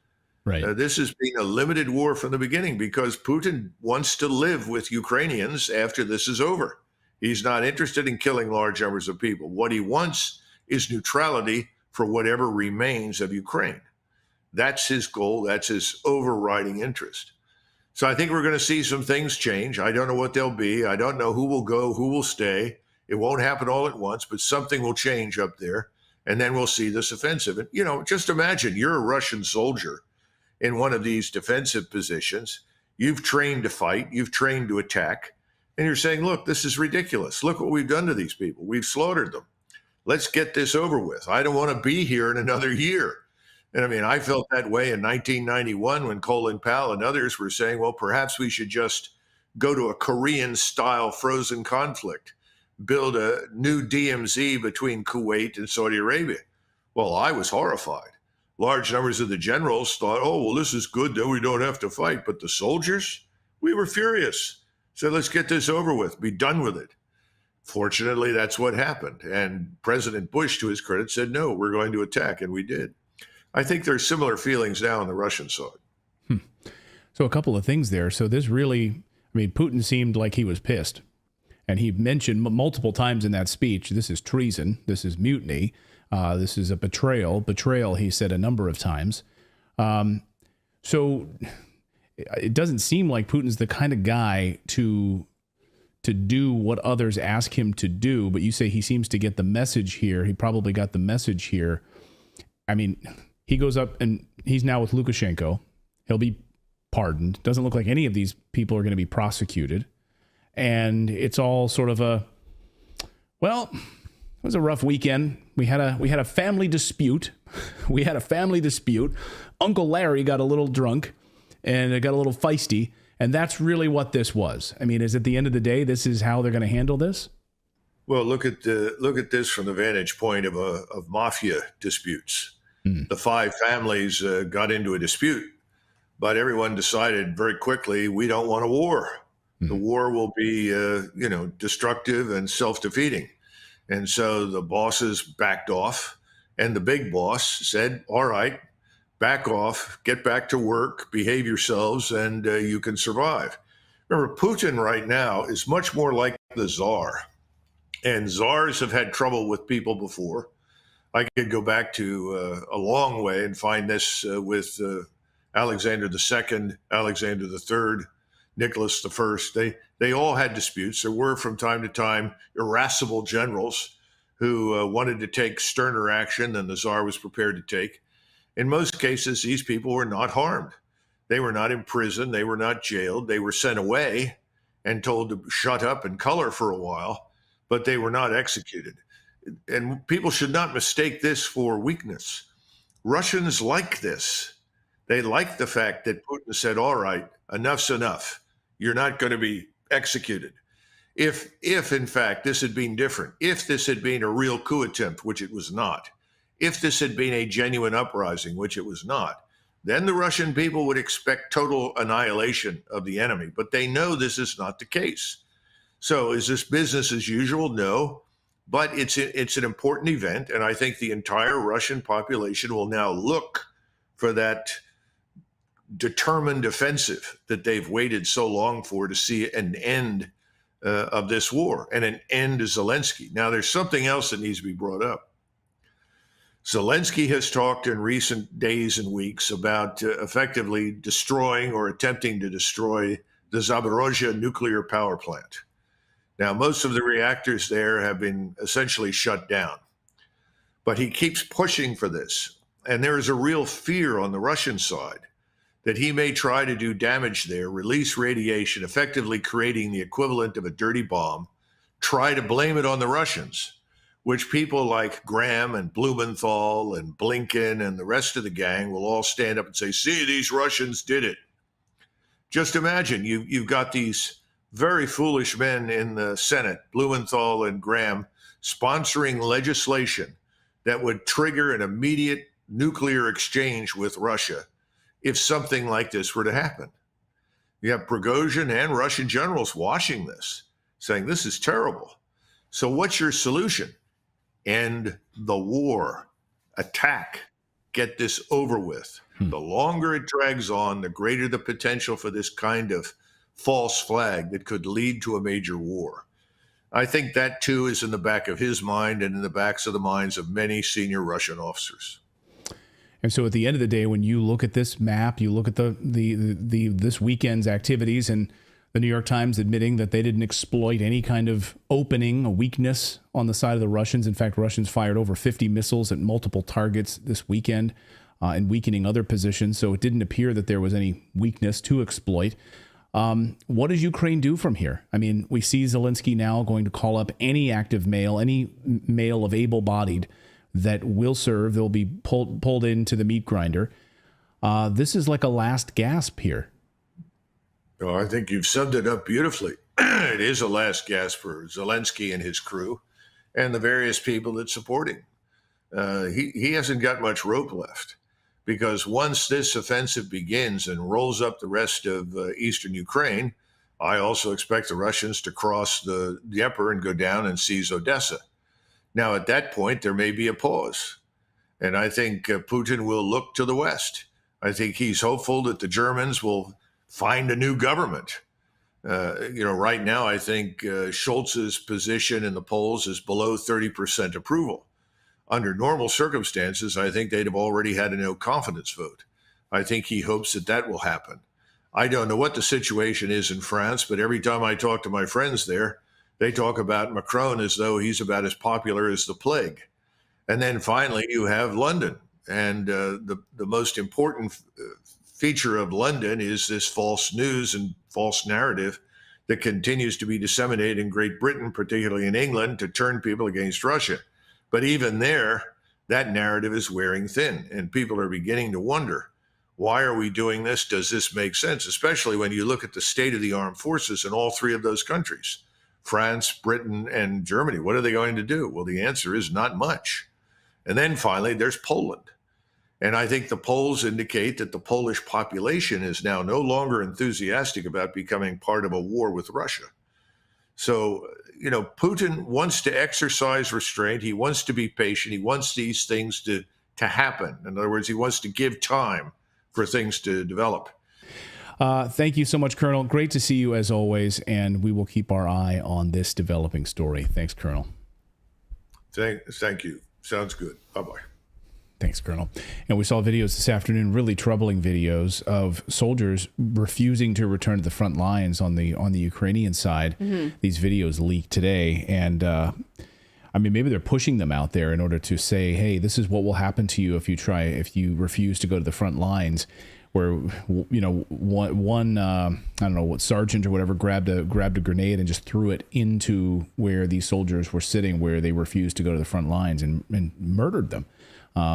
Right. This has been a limited war from the beginning because Putin wants to live with Ukrainians after this is over. He's not interested in killing large numbers of people. What he wants is neutrality for whatever remains of Ukraine. That's his goal. That's his overriding interest. So I think we're going to see some things change. I don't know what they'll be. I don't know who will go, who will stay. It won't happen all at once, but something will change up there. And then we'll see this offensive. And, just imagine you're a Russian soldier in one of these defensive positions. You've trained to fight. You've trained to attack. And you're saying, look, this is ridiculous. Look what we've done to these people. We've slaughtered them. Let's get this over with. I don't want to be here in another year. And I mean, I felt that way in 1991 when Colin Powell and others were saying, well, perhaps we should just go to a Korean-style frozen conflict, build a new DMZ between Kuwait and Saudi Arabia. Well, I was horrified. Large numbers of the generals thought, oh, well, this is good, then we don't have to fight. But the soldiers, we were furious. So let's get this over with, be done with it. Fortunately, that's what happened. And President Bush, to his credit, said, no, we're going to attack. And we did. I think there's similar feelings now on the Russian side. So a couple of things there. So this really, Putin seemed like he was pissed. And he mentioned multiple times in that speech, this is treason, this is mutiny, this is a betrayal. Betrayal, he said a number of times. So it doesn't seem like Putin's the kind of guy to do what others ask him to do. But you say he seems to get the message here. He probably got the message here. I mean, he goes up and he's now with Lukashenko. He'll be pardoned. Doesn't look like any of these people are going to be prosecuted. And it's all sort of it was a rough weekend. We had a family dispute. Uncle Larry got a little drunk and it got a little feisty. And that's really what this was. I mean, is at the end of the day, this is how they're going to handle this? Well, look at this from the vantage point of mafia disputes. The five families got into a dispute, but everyone decided very quickly, we don't want a war. The war will be, destructive and self-defeating. And so the bosses backed off, and the big boss said, all right, back off, get back to work, behave yourselves, and you can survive. Remember, Putin right now is much more like the Tsar. And czars have had trouble with people before. I could go back to a long way and find this with Alexander II, Alexander III, Nicholas I. They all had disputes. There were from time to time irascible generals who wanted to take sterner action than the Tsar was prepared to take. In most cases, these people were not harmed. They were not imprisoned. They were not jailed. They were sent away and told to shut up and color for a while, but they were not executed. And people should not mistake this for weakness. Russians like this. They like the fact that Putin said, all right, enough's enough. You're not going to be executed. If in fact this had been different, if this had been a real coup attempt, which it was not, if this had been a genuine uprising, which it was not, then the Russian people would expect total annihilation of the enemy. But they know this is not the case. So is this business as usual? No. But it's an important event, and I think the entire Russian population will now look for that determined offensive that they've waited so long for to see an end of this war and an end to Zelensky. Now, there's something else that needs to be brought up. Zelensky has talked in recent days and weeks about effectively destroying or attempting to destroy the Zaporozhye nuclear power plant. Now, most of the reactors there have been essentially shut down, but he keeps pushing for this. And there is a real fear on the Russian side that he may try to do damage there, release radiation, effectively creating the equivalent of a dirty bomb, try to blame it on the Russians, which people like Graham and Blumenthal and Blinken and the rest of the gang will all stand up and say, see, these Russians did it. Just imagine you've got these very foolish men in the Senate, Blumenthal and Graham, sponsoring legislation that would trigger an immediate nuclear exchange with Russia if something like this were to happen. You have Prigozhin and Russian generals watching this, saying this is terrible. So what's your solution? End the war. Attack. get this over with. The longer it drags on, the greater the potential for this kind of false flag that could lead to a major war. I think that, too, is in the back of his mind and in the backs of the minds of many senior Russian officers. And so at the end of the day, when you look at this map, you look at this weekend's activities, and the New York Times admitting that they didn't exploit any kind of opening, a weakness on the side of the Russians. In fact, Russians fired over 50 missiles at multiple targets this weekend and weakening other positions. So it didn't appear that there was any weakness to exploit. What does Ukraine do from here? I mean, we see Zelensky now going to call up any active male, any male of able-bodied that will serve. They'll be pulled into the meat grinder. This is like a last gasp here. Oh, I think you've summed it up beautifully. It is a last gasp for Zelensky and his crew and the various people that support him. He hasn't got much rope left, because once this offensive begins and rolls up the rest of eastern Ukraine, I also expect the Russians to cross the Dnieper and go down and seize Odessa. Now, at that point, there may be a pause. And I think Putin will look to the West. I think he's hopeful that the Germans will find a new government. Right now, I think Scholz's position in the polls is below 30% approval. Under normal circumstances, I think they'd have already had a no confidence vote. I think he hopes that that will happen. I don't know what the situation is in France, but every time I talk to my friends there, they talk about Macron as though he's about as popular as the plague. And then finally, you have London. And the most important feature of London is this false news and false narrative that continues to be disseminated in Great Britain, particularly in England, to turn people against Russia. But even there, that narrative is wearing thin, and people are beginning to wonder, why are we doing this? Does this make sense? Especially when you look at the state of the armed forces in all three of those countries, France, Britain, and Germany. What are they going to do? Well, the answer is not much. And then finally, there's Poland. And I think the polls indicate that the Polish population is now no longer enthusiastic about becoming part of a war with Russia. So, Putin wants to exercise restraint. He wants to be patient. He wants these things to happen. In other words, he wants to give time for things to develop. Thank you so much, Colonel. Great to see you as always, and we will keep our eye on this developing story. Thanks, Colonel. Thank you. Sounds good. Bye-bye. Thanks, Colonel. And we saw videos this afternoon, really troubling videos of soldiers refusing to return to the front lines on the Ukrainian side. Mm-hmm. These videos leaked today, and maybe they're pushing them out there in order to say, "Hey, this is what will happen to you if you refuse to go to the front lines." Where one I don't know what sergeant or whatever grabbed a grenade and just threw it into where these soldiers were sitting, where they refused to go to the front lines, and murdered them.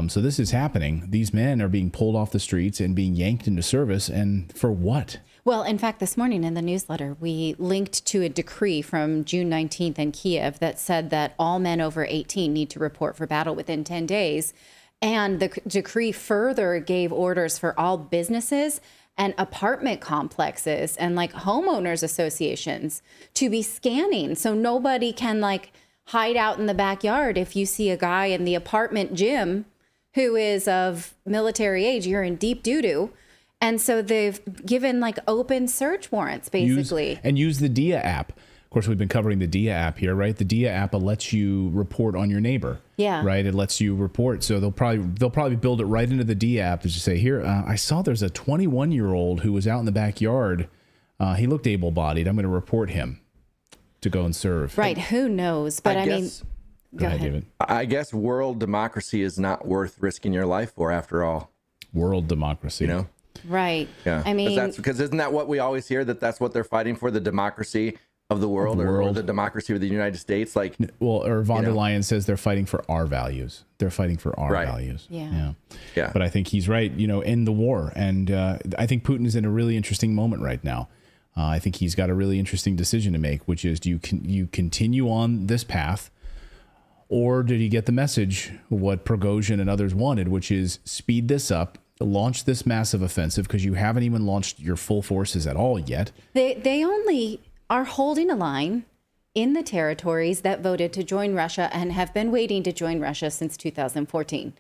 So this is happening. These men are being pulled off the streets and being yanked into service, and for what? Well, in fact, this morning in the newsletter, we linked to a decree from June 19th in Kiev that said that all men over 18 need to report for battle within 10 days. And the decree further gave orders for all businesses and apartment complexes and homeowners associations to be scanning. So nobody can hide out in the backyard. If you see a guy in the apartment gym who is of military age, you're in deep doo-doo. And so they've given open search warrants, basically. Use the DIA app. Of course, we've been covering the DIA app here, right? The DIA app lets you report on your neighbor. Yeah. Right? It lets you report. So they'll probably build it right into the DIA app to just say, here, I saw there's a 21-year-old who was out in the backyard. He looked able-bodied. I'm going to report him to go and serve. Right. Who knows? But I mean, go ahead, David. I guess world democracy is not worth risking your life for, after all. World democracy. Right. Yeah. I mean, because isn't that what we always hear, that's what they're fighting for, the democracy of the world, or the democracy of the United States? Or von der Leyen says they're fighting for our values. They're fighting for our values. Yeah. But I think he's right, end the war. And I think Putin is in a really interesting moment right now. I think he's got a really interesting decision to make, which is, do you continue on this path, or did he get the message, what Prigozhin and others wanted, which is speed this up, launch this massive offensive, because you haven't even launched your full forces at all yet. They only are holding a line in the territories that voted to join Russia and have been waiting to join Russia since 2014.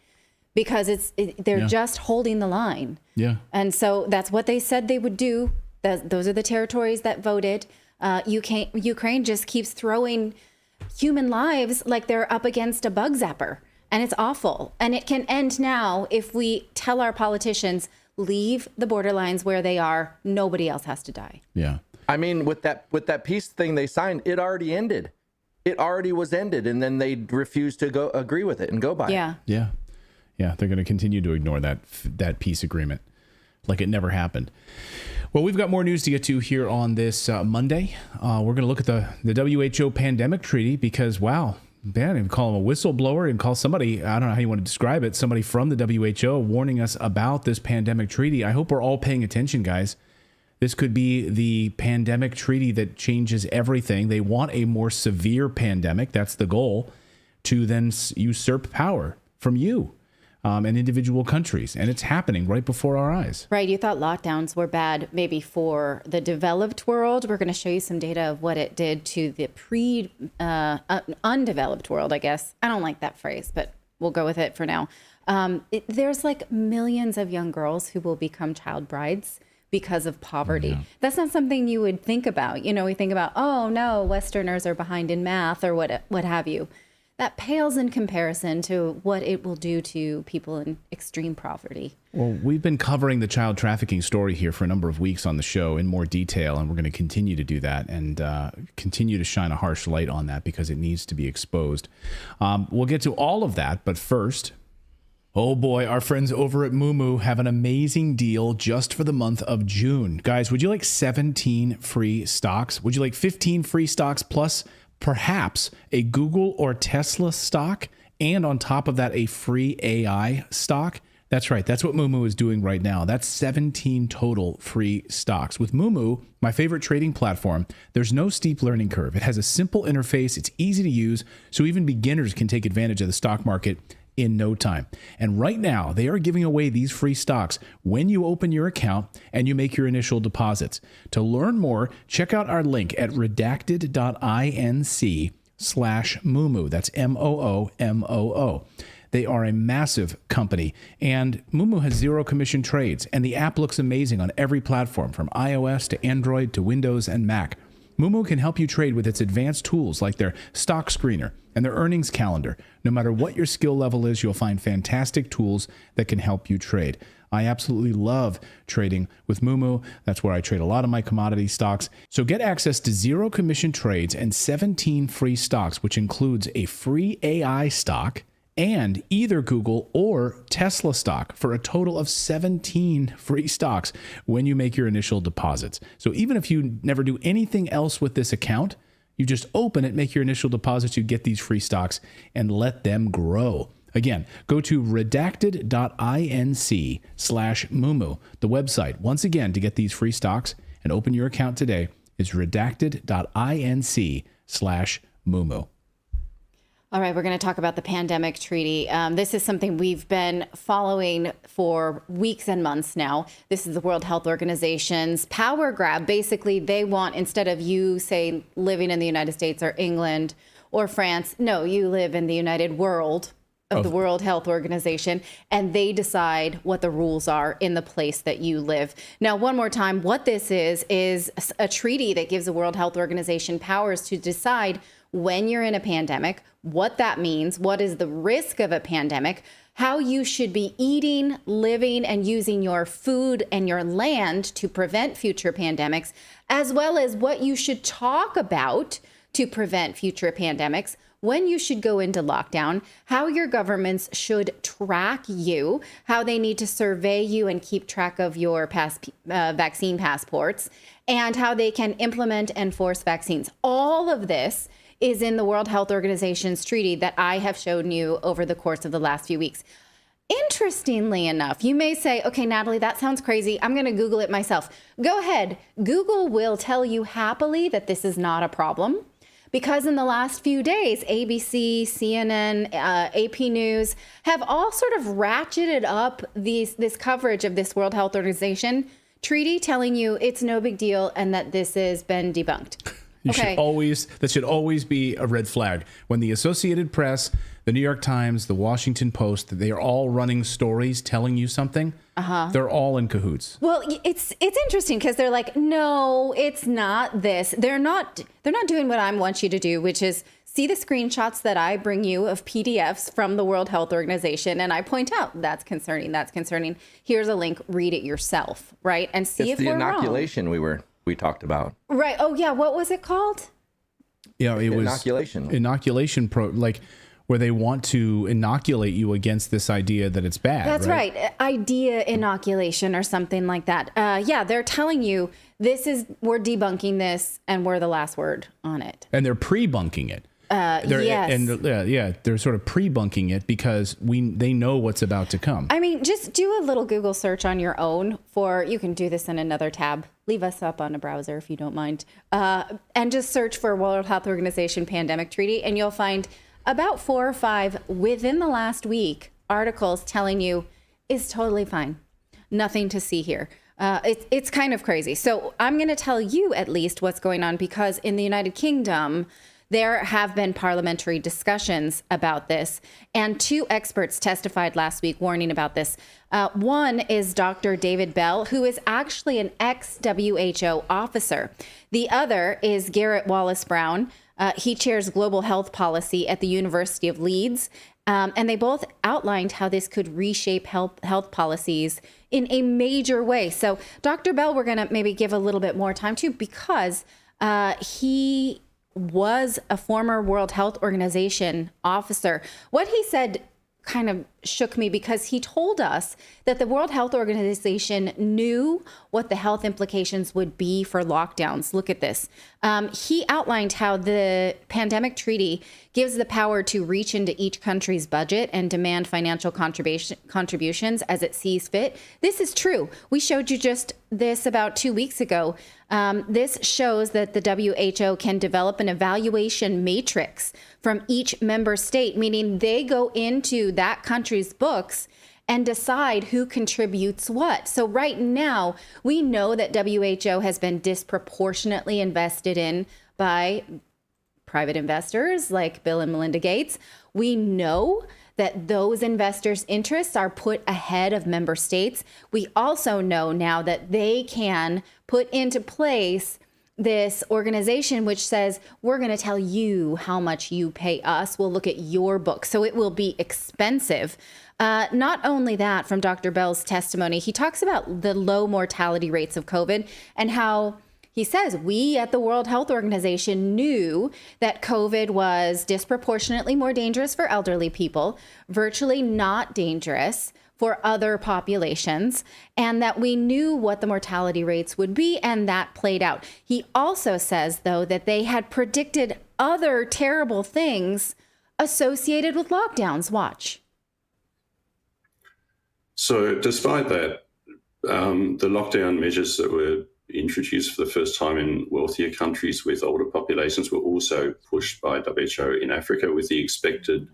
because they're Yeah. just holding the line. Yeah. And so that's what they said they would do. Those are the territories that voted. Ukraine just keeps throwing human lives like they're up against a bug zapper. And it's awful. And it can end now if we tell our politicians, leave the borderlines where they are. Nobody else has to die. Yeah. I mean, with that peace thing they signed, it already ended. It already was ended, and then they refused to agree with it and go by it. Yeah. Yeah. Yeah. They're going to continue to ignore that peace agreement like it never happened. Well, we've got more news to get to here on this Monday. We're going to look at the WHO pandemic treaty because, wow, man, you can call him a whistleblower and call somebody, I don't know how you want to describe it, somebody from the WHO warning us about this pandemic treaty. I hope we're all paying attention, guys. This could be the pandemic treaty that changes everything. They want a more severe pandemic. That's the goal, to then usurp power from you and individual countries. And it's happening right before our eyes. Right. You thought lockdowns were bad maybe for the developed world. We're going to show you some data of what it did to the undeveloped world, I guess. I don't like that phrase, but we'll go with it for now. There's like millions of young girls who will become child brides because of poverty. Yeah. That's not something you would think about. You know, we think about, oh no, Westerners are behind in math or what have you. That pales in comparison to what it will do to people in extreme poverty. Well, we've been covering the child trafficking story here for a number of weeks on the show in more detail, and we're going to continue to do that and continue to shine a harsh light on that because it needs to be exposed. We'll get to all of that, but first, oh boy, our friends over at Moomoo have an amazing deal just for the month of June. Guys, would you like 17 free stocks? Would you like 15 free stocks plus perhaps a Google or Tesla stock, and on top of that, a free AI stock? That's right. That's what Moomoo is doing right now. That's 17 total free stocks. With Moomoo, my favorite trading platform, there's no steep learning curve. It has a simple interface. It's easy to use, so even beginners can take advantage of the stock market in no time. And right now, they are giving away these free stocks when you open your account and you make your initial deposits. To learn more, check out our link at redacted.inc/Moomoo. That's MOOMOO. They are a massive company, and Moomoo has zero commission trades, and the app looks amazing on every platform from iOS to Android to Windows and Mac. Moomoo can help you trade with its advanced tools like their stock screener and their earnings calendar. No matter what your skill level is, you'll find fantastic tools that can help you trade. I absolutely love trading with Moomoo. That's where I trade a lot of my commodity stocks. So get access to zero commission trades and 17 free stocks, which includes a free AI stock and either Google or Tesla stock for a total of 17 free stocks when you make your initial deposits. So even if you never do anything else with this account, you just open it, make your initial deposits, you get these free stocks and let them grow. Again, go to redacted.inc/Moomoo, the website, once again, to get these free stocks and open your account today. It's redacted.inc/Moomoo. All right, we're going to talk about the pandemic treaty. This is something we've been following for weeks and months now. This is the World Health Organization's power grab. Basically, they want, instead of you, say, living in the United States or England or France, no, you live in the United World of the World Health Organization, and they decide what the rules are in the place that you live. Now, one more time, what this is a treaty that gives the World Health Organization powers to decide when you're in a pandemic, what that means, what is the risk of a pandemic, how you should be eating, living, and using your food and your land to prevent future pandemics, as well as what you should talk about to prevent future pandemics, when you should go into lockdown, how your governments should track you, how they need to survey you and keep track of your vaccine passports, and how they can implement and force vaccines. All of this is in the World Health Organization's treaty that I have shown you over the course of the last few weeks. Interestingly enough, you may say, okay, Natalie, that sounds crazy. I'm going to Google it myself. Go ahead. Google will tell you happily that this is not a problem, because in the last few days, ABC, CNN, AP News have all sort of ratcheted up this coverage of this World Health Organization treaty, telling you it's no big deal and that this has been debunked. That should always be a red flag. When the Associated Press, the New York Times, the Washington Post, they are all running stories telling you something. They're all in cahoots. Well, it's interesting because they're like, no, it's not this. They're not doing what I want you to do, which is see the screenshots that I bring you of PDFs from the World Health Organization, and I point out that's concerning. Here's a link. Read it yourself, right? And see if we're wrong. It's the inoculation we talked about. Right. Oh yeah. What was it called? Yeah, it was inoculation where they want to inoculate you against this idea that it's bad. That's right. Idea inoculation or something like that. Yeah, they're telling you we're debunking this and we're the last word on it. And they're pre-bunking it. Yes. And they're sort of pre-bunking it because they know what's about to come. I mean, just do a little Google search on your own you can do this in another tab. Leave us up on a browser if you don't mind. And just search for World Health Organization Pandemic Treaty, and you'll find about 4 or 5 within the last week articles telling you it's totally fine. Nothing to see here. It's kind of crazy. So I'm going to tell you at least what's going on, because in the United Kingdom, there have been parliamentary discussions about this, and 2 experts testified last week warning about this. One is Dr. David Bell, who is actually an ex-WHO officer. The other is Garrett Wallace-Brown. He chairs global health policy at the University of Leeds, and they both outlined how this could reshape health policies in a major way. So Dr. Bell, we're going to maybe give a little bit more time to, because he was a former World Health Organization officer. What he said kind of shook me, because he told us that the World Health Organization knew what the health implications would be for lockdowns. Look at this. He outlined how the pandemic treaty gives the power to reach into each country's budget and demand financial contributions as it sees fit. This is true. We showed you just this about 2 weeks ago. This shows that the WHO can develop an evaluation matrix from each member state, meaning they go into that country's books and decide who contributes what. So right now, we know that WHO has been disproportionately invested in by private investors like Bill and Melinda Gates. We know that those investors' interests are put ahead of member states. We also know now that they can put into place this organization which says, we're going to tell you how much you pay us. We'll look at your book. So it will be expensive. Not only that, from Dr. Bell's testimony, he talks about the low mortality rates of COVID and how he says we at the World Health Organization knew that COVID was disproportionately more dangerous for elderly people, virtually not dangerous for other populations, and that we knew what the mortality rates would be, and that played out. He also says, though, that they had predicted other terrible things associated with lockdowns. Watch. So despite that, the lockdown measures that were introduced for the first time in wealthier countries with older populations were also pushed by WHO in Africa with the expected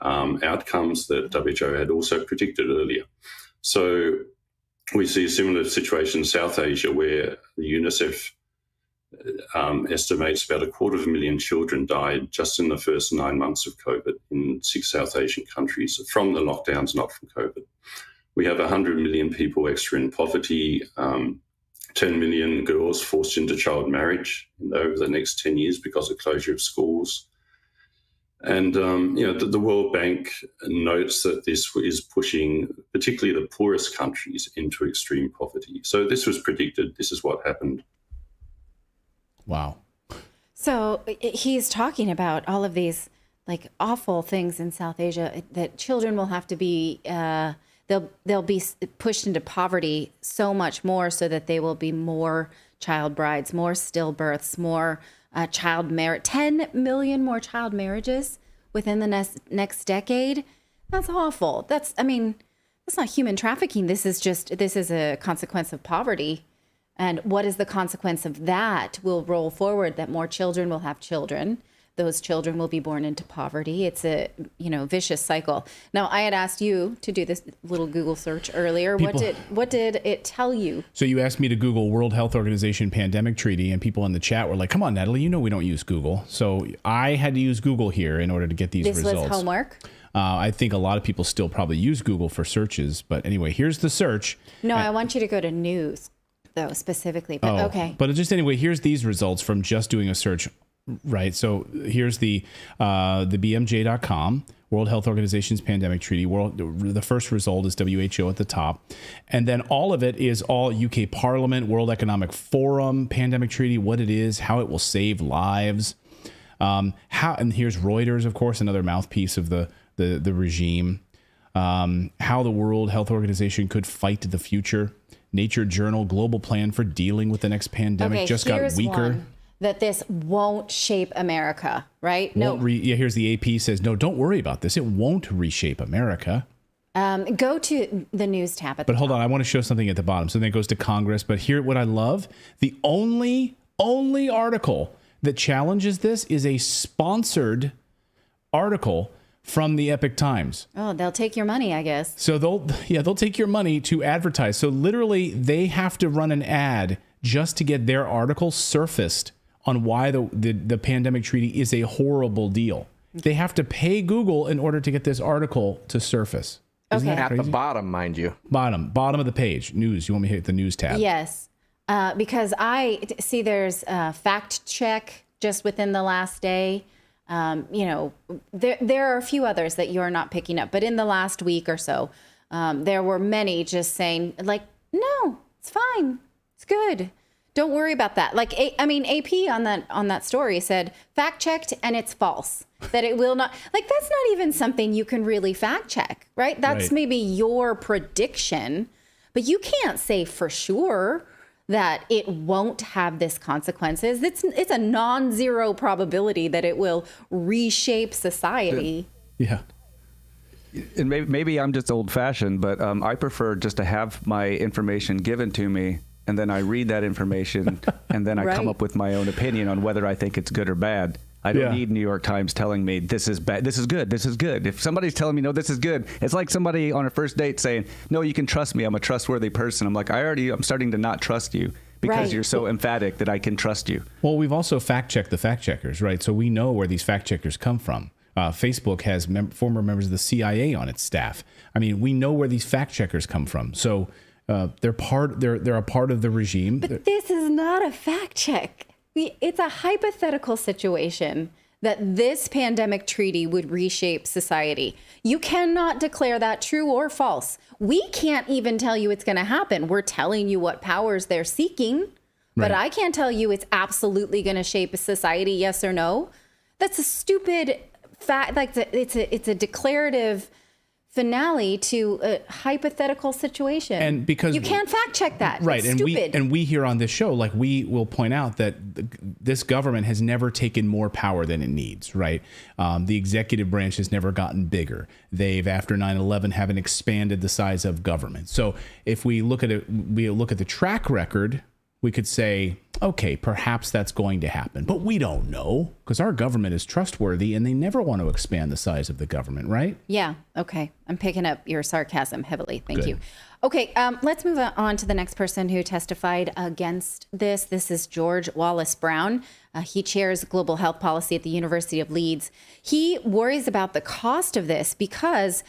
outcomes that WHO had also predicted earlier. So we see a similar situation in South Asia, where the UNICEF estimates about 250,000 children died just in the first 9 months of COVID in 6 South Asian countries from the lockdowns, not from COVID. We have 100 million people extra in poverty, 10 million girls forced into child marriage over the next 10 years because of closure of schools. And, the World Bank notes that this is pushing particularly the poorest countries into extreme poverty. So this was predicted. This is what happened. Wow. So he's talking about all of these like awful things in South Asia, that children will have to be, they'll be pushed into poverty so much more, so that they will be more child brides, more stillbirths, more child marriage, 10 million more child marriages within the next decade. That's awful. That's not human trafficking. This is a consequence of poverty. And what is the consequence of that? Will roll forward that more children will have children. those children will be born into poverty. It's a, vicious cycle. Now, I had asked you to do this little Google search earlier. What did it tell you? So you asked me to Google World Health Organization Pandemic Treaty, and people in the chat were like, come on, Natalie, we don't use Google. So I had to use Google here in order to get these results. This was homework? I think a lot of people still probably use Google for searches. But anyway, here's the search. No, I want you to go to news, though, specifically. But okay. But just anyway, here's these results from just doing a search, right? So here's the BMJ.com, World Health Organization's Pandemic Treaty. The first result is WHO at the top. And then all of it is all UK Parliament, World Economic Forum, Pandemic Treaty, what it is, how it will save lives. And here's Reuters, of course, another mouthpiece of the regime. How the World Health Organization could fight the future. Nature Journal, global plan for dealing with the next pandemic just got weaker. That this won't shape America, right? Here's the AP says, no, don't worry about this. It won't reshape America. Go to the news tab at the But hold on, I want to show something at the bottom. So then it goes to Congress. But here, what I love, the only article that challenges this is a sponsored article from the Epoch Times. Oh, they'll take your money, I guess. So they'll take your money to advertise. So literally, they have to run an ad just to get their article surfaced on why the pandemic treaty is a horrible deal. They have to pay Google in order to get this article to surface. Isn't that crazy? At the bottom, mind you. Bottom of the page. News. You want me to hit the news tab? Yes. Because I see there's fact check just within the last day. There are a few others that you're not picking up, but in the last week or so, there were many just saying like, no, it's fine. It's good. Don't worry about that. Like, AP on that story said fact checked and it's false, that it will not, like, that's not even something you can really fact check, right? That's maybe your prediction, but you can't say for sure that it won't have this consequences. It's a non-zero probability that it will reshape society. Yeah. And maybe I'm just old-fashioned, but I prefer just to have my information given to me, and then I read that information, and then I come up with my own opinion on whether I think it's good or bad. I don't need New York Times telling me this is bad, this is good, this is good. If somebody's telling me, no, this is good, it's like somebody on a first date saying, no, you can trust me, I'm a trustworthy person. I'm like, I'm starting to not trust you because you're so emphatic that I can trust you. Well, we've also fact-checked the fact-checkers, right? So we know where these fact-checkers come from. Facebook has former members of the CIA on its staff. I mean, we know where these fact-checkers come from. So they're a part of the regime. But this is not a fact check. It's a hypothetical situation that this pandemic treaty would reshape society. You cannot declare that true or false. We can't even tell you it's going to happen. We're telling you what powers they're seeking, but I can't tell you it's absolutely going to shape society, yes or no. That's a stupid fact. Like, it's a declarative finale to a hypothetical situation. And because you can't fact check that. Right. It's stupid. And we here on this show, like, we will point out that this government has never taken more power than it needs, right? The executive branch has never gotten bigger. They've, after 9/11, haven't expanded the size of government. So if we look at the track record, we could say, okay, perhaps that's going to happen. But we don't know, because our government is trustworthy and they never want to expand the size of the government, right? Yeah. Okay. I'm picking up your sarcasm heavily. Thank Good. you. Okay. Let's move on to the next person who testified against this. This is George Wallace Brown. He chairs global health policy at the University of Leeds. He worries about the cost of this because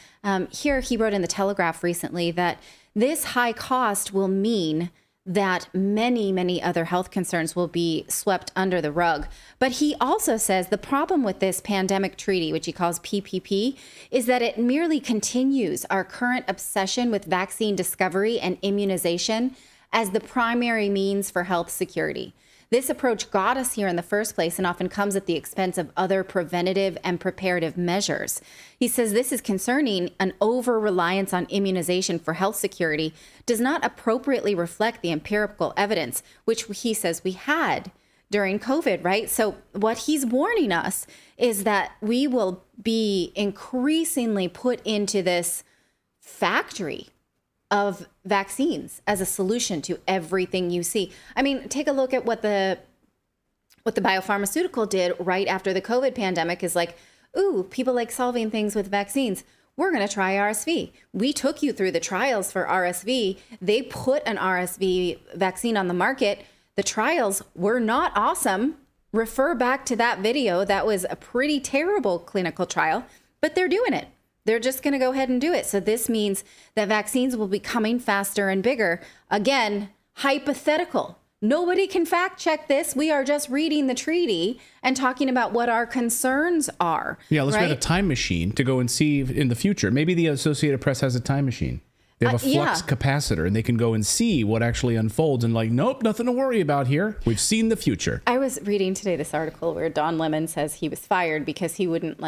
here he wrote in the Telegraph recently that this high cost will mean that many, many other health concerns will be swept under the rug. But he also says the problem with this pandemic treaty, which he calls PPP, is that it merely continues our current obsession with vaccine discovery and immunization as the primary means for health security. This approach got us here in the first place and often comes at the expense of other preventative and preparative measures. He says this is concerning. An over-reliance on immunization for health security does not appropriately reflect the empirical evidence, which he says we had during COVID, right? So what he's warning us is that we will be increasingly put into this factory of vaccines as a solution to everything you see. I mean, take a look at what the what the biopharmaceutical did right after the COVID pandemic is like, ooh, people like solving things with vaccines. We're going to try RSV. We took you through the trials for RSV. They put an RSV vaccine on the market. The trials were not awesome. Refer back to that video. That was a pretty terrible clinical trial, but they're doing it. They're just going to go ahead and do it. So this means that vaccines will be coming faster and bigger. Again, hypothetical. Nobody can fact check this. We are just reading the treaty and talking about what our concerns are. Yeah, let's get a time machine to go and see in the future. Maybe the Associated Press has a time machine. They have a flux capacitor, and they can go and see what actually unfolds and like, nope, nothing to worry about here. We've seen the future. I was reading today this article where Don Lemon says he was fired because he wouldn't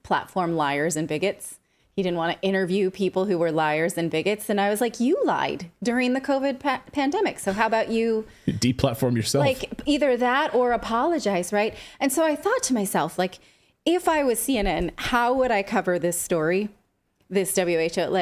platform liars and bigots. He didn't want to interview people who were liars and bigots. And I was like, you lied during the COVID pandemic. So how about you deplatform yourself? Either that or apologize, right? And so I thought to myself, if I was CNN, how would I cover this story, this WHO?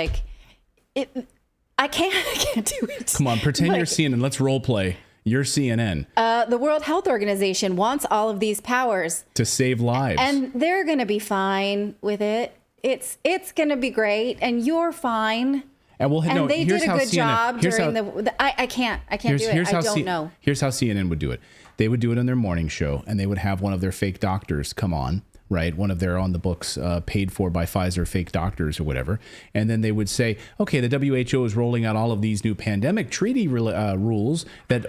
I can't do it. Come on, pretend you're CNN. Let's role play. You're CNN. The World Health Organization wants all of these powers to save lives. And they're going to be fine with it. It's going to be great, and you're fine. And they did a good job during I can't do it. I don't know. Here's how CNN would do it. They would do it on their morning show, and they would have one of their fake doctors come on, right? One of their on the books, paid for by Pfizer fake doctors or whatever. And then they would say, okay, the WHO is rolling out all of these new pandemic treaty rules that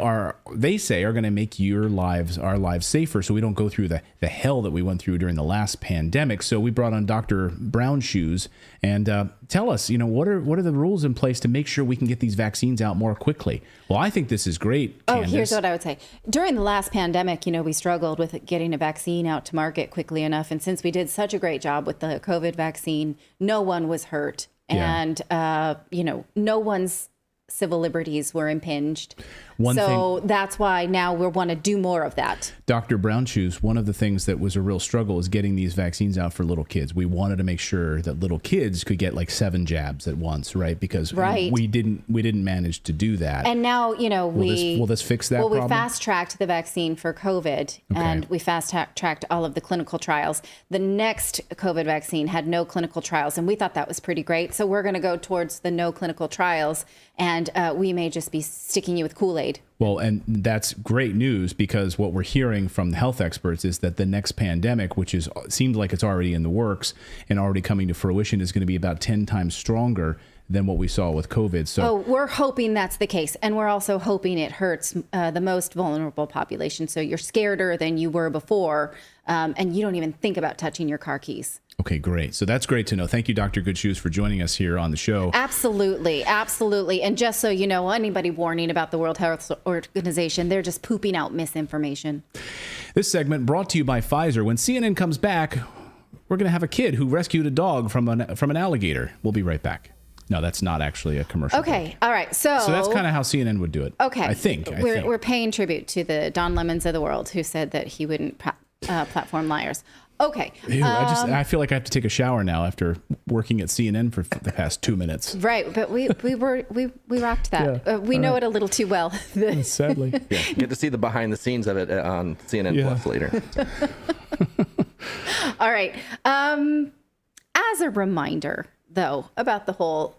they say are going to make our lives safer, so we don't go through the hell that we went through during the last pandemic. So we brought on Dr. Brown Shoes and tell us, what are the rules in place to make sure we can get these vaccines out more quickly? Well, I think this is great, Candace. Here's what I would say. During the last pandemic, we struggled with getting a vaccine out to market quickly enough. And since we did such a great job with the COVID vaccine, no one was hurt. Yeah. And, no one's civil liberties were impinged. That's why now we want to do more of that. Dr. Brown Shoes, one of the things that was a real struggle is getting these vaccines out for little kids. We wanted to make sure that little kids could get 7 jabs at once, right? Because we didn't manage to do that. And now, will this fix that problem? Well, we fast-tracked the vaccine for COVID, and we fast-tracked all of the clinical trials. The next COVID vaccine had no clinical trials, and we thought that was pretty great. So we're going to go towards the no clinical trials, and we may just be sticking you with Kool-Aid. Well, and that's great news, because what we're hearing from the health experts is that the next pandemic, which seems like it's already in the works and already coming to fruition, is going to be about 10 times stronger than what we saw with COVID. So we're hoping that's the case. And we're also hoping it hurts the most vulnerable population. So you're scareder than you were before, and you don't even think about touching your car keys. Okay, great. So that's great to know. Thank you, Dr. Good Shoes, for joining us here on the show. Absolutely. Absolutely. And just so you know, anybody warning about the World Health Organization, they're just pooping out misinformation. This segment brought to you by Pfizer. When CNN comes back, we're going to have a kid who rescued a dog from an alligator. We'll be right back. No, that's not actually a commercial. Okay. All right. So that's kind of how CNN would do it. Okay. I think. We're paying tribute to the Don Lemons of the world who said that he wouldn't platform liars. Okay. Ew, I feel like I have to take a shower now after working at CNN for the past 2 minutes. Right, but we rocked that. Yeah. We know it a little too well. Sadly. Yeah, get to see the behind the scenes of it on CNN Plus later. All right. As a reminder, though, about the whole,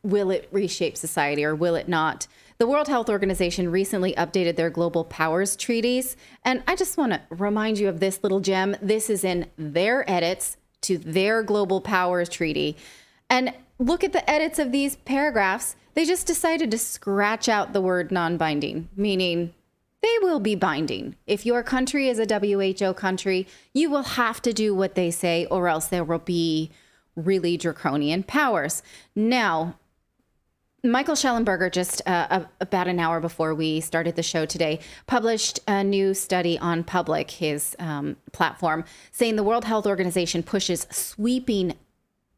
will it reshape society or will it not? The World Health Organization recently updated their global powers treaties. And I just want to remind you of this little gem. This is in their edits to their global powers treaty. And look at the edits of these paragraphs. They just decided to scratch out the word non-binding, meaning they will be binding. If your country is a WHO country, you will have to do what they say, or else there will be really draconian powers. Now, Michael Schellenberger, just about an hour before we started the show today, published a new study on Public, his platform, saying the World Health Organization pushes sweeping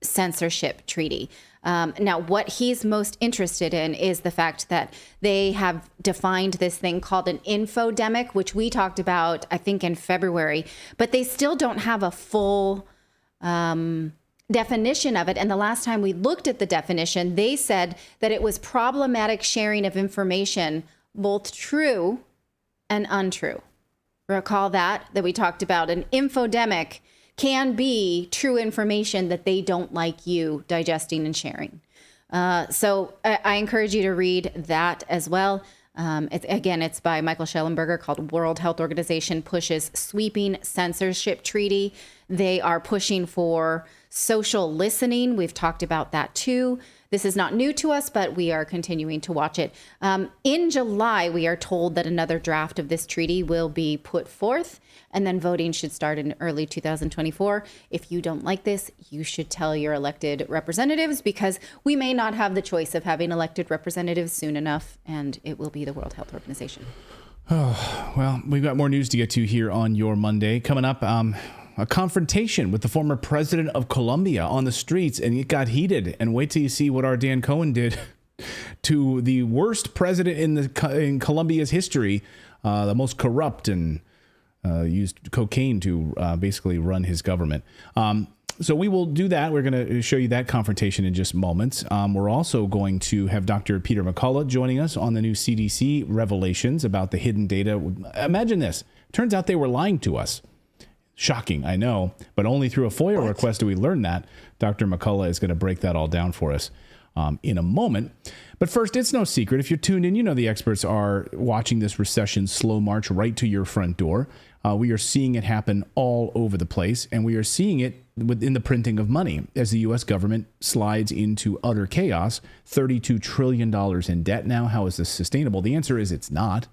censorship treaty. Now, what he's most interested in is the fact that they have defined this thing called an infodemic, which we talked about, I think, in February, but they still don't have a full definition of it. And the last time we looked at the definition, they said that it was problematic sharing of information, both true and untrue. Recall that we talked about. An infodemic can be true information that they don't like you digesting and sharing. So I encourage you to read that as well. It's by Michael Schellenberger, called World Health Organization Pushes Sweeping Censorship Treaty. They are pushing for social listening. We've talked about that too. This is not new to us, but we are continuing to watch it. In July, we are told that another draft of this treaty will be put forth, and then voting should start in early 2024. If you don't like this, you should tell your elected representatives, because we may not have the choice of having elected representatives soon enough, and it will be the World Health Organization. Oh, well, we've got more news to get to here on your Monday. Coming up, a confrontation with the former president of Colombia on the streets, and it got heated. And wait till you see what our Dan Cohen did to the worst president in Colombia's history, the most corrupt, and used cocaine to basically run his government. So we will do that. We're going to show you that confrontation in just moments. We're also going to have Dr. Peter McCullough joining us on the new CDC revelations about the hidden data. Imagine this. Turns out they were lying to us. Shocking, I know, but only through a FOIA request do we learn that. Dr. McCullough is going to break that all down for us in a moment. But first, it's no secret. If you're tuned in, you know the experts are watching this recession slow march right to your front door. We are seeing it happen all over the place, and we are seeing it within the printing of money as the U.S. government slides into utter chaos. $32 trillion in debt now. How is this sustainable? The answer is it's not.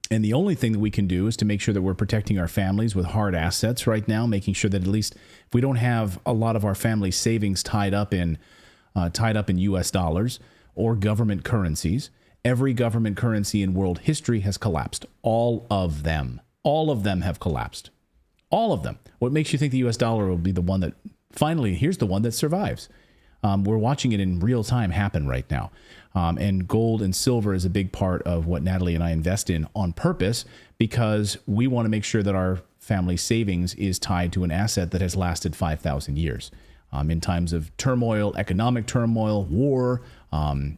And the only thing that we can do is to make sure that we're protecting our families with hard assets right now, making sure that at least if we don't have a lot of our family savings tied up in U.S. dollars or government currencies. Every government currency in world history has collapsed. All of them. All of them have collapsed. All of them. What makes you think the U.S. dollar will be the one that finally, here's the one that survives? We're watching it in real time happen right now. And gold and silver is a big part of what Natalie and I invest in on purpose, because we want to make sure that our family savings is tied to an asset that has lasted 5,000 years. In times of turmoil, economic turmoil, war,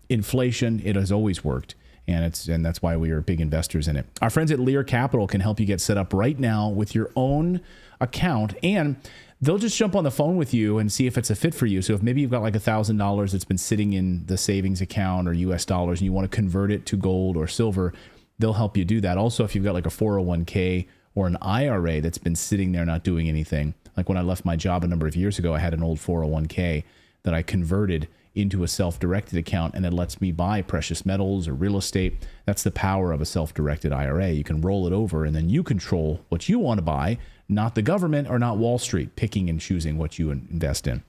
inflation, it has always worked. And that's why we are big investors in it. Our friends at Lear Capital can help you get set up right now with your own account, and they'll just jump on the phone with you and see if it's a fit for you. So if maybe you've got like $1,000 that's been sitting in the savings account or US dollars and you want to convert it to gold or silver, they'll help you do that. Also, if you've got like a 401k or an IRA that's been sitting there not doing anything, like when I left my job a number of years ago, I had an old 401k that I converted into a self-directed account, and it lets me buy precious metals or real estate. That's the power of a self-directed IRA. You can roll it over, and then you control what you want to buy, not the government or not Wall Street picking and choosing what you invest in.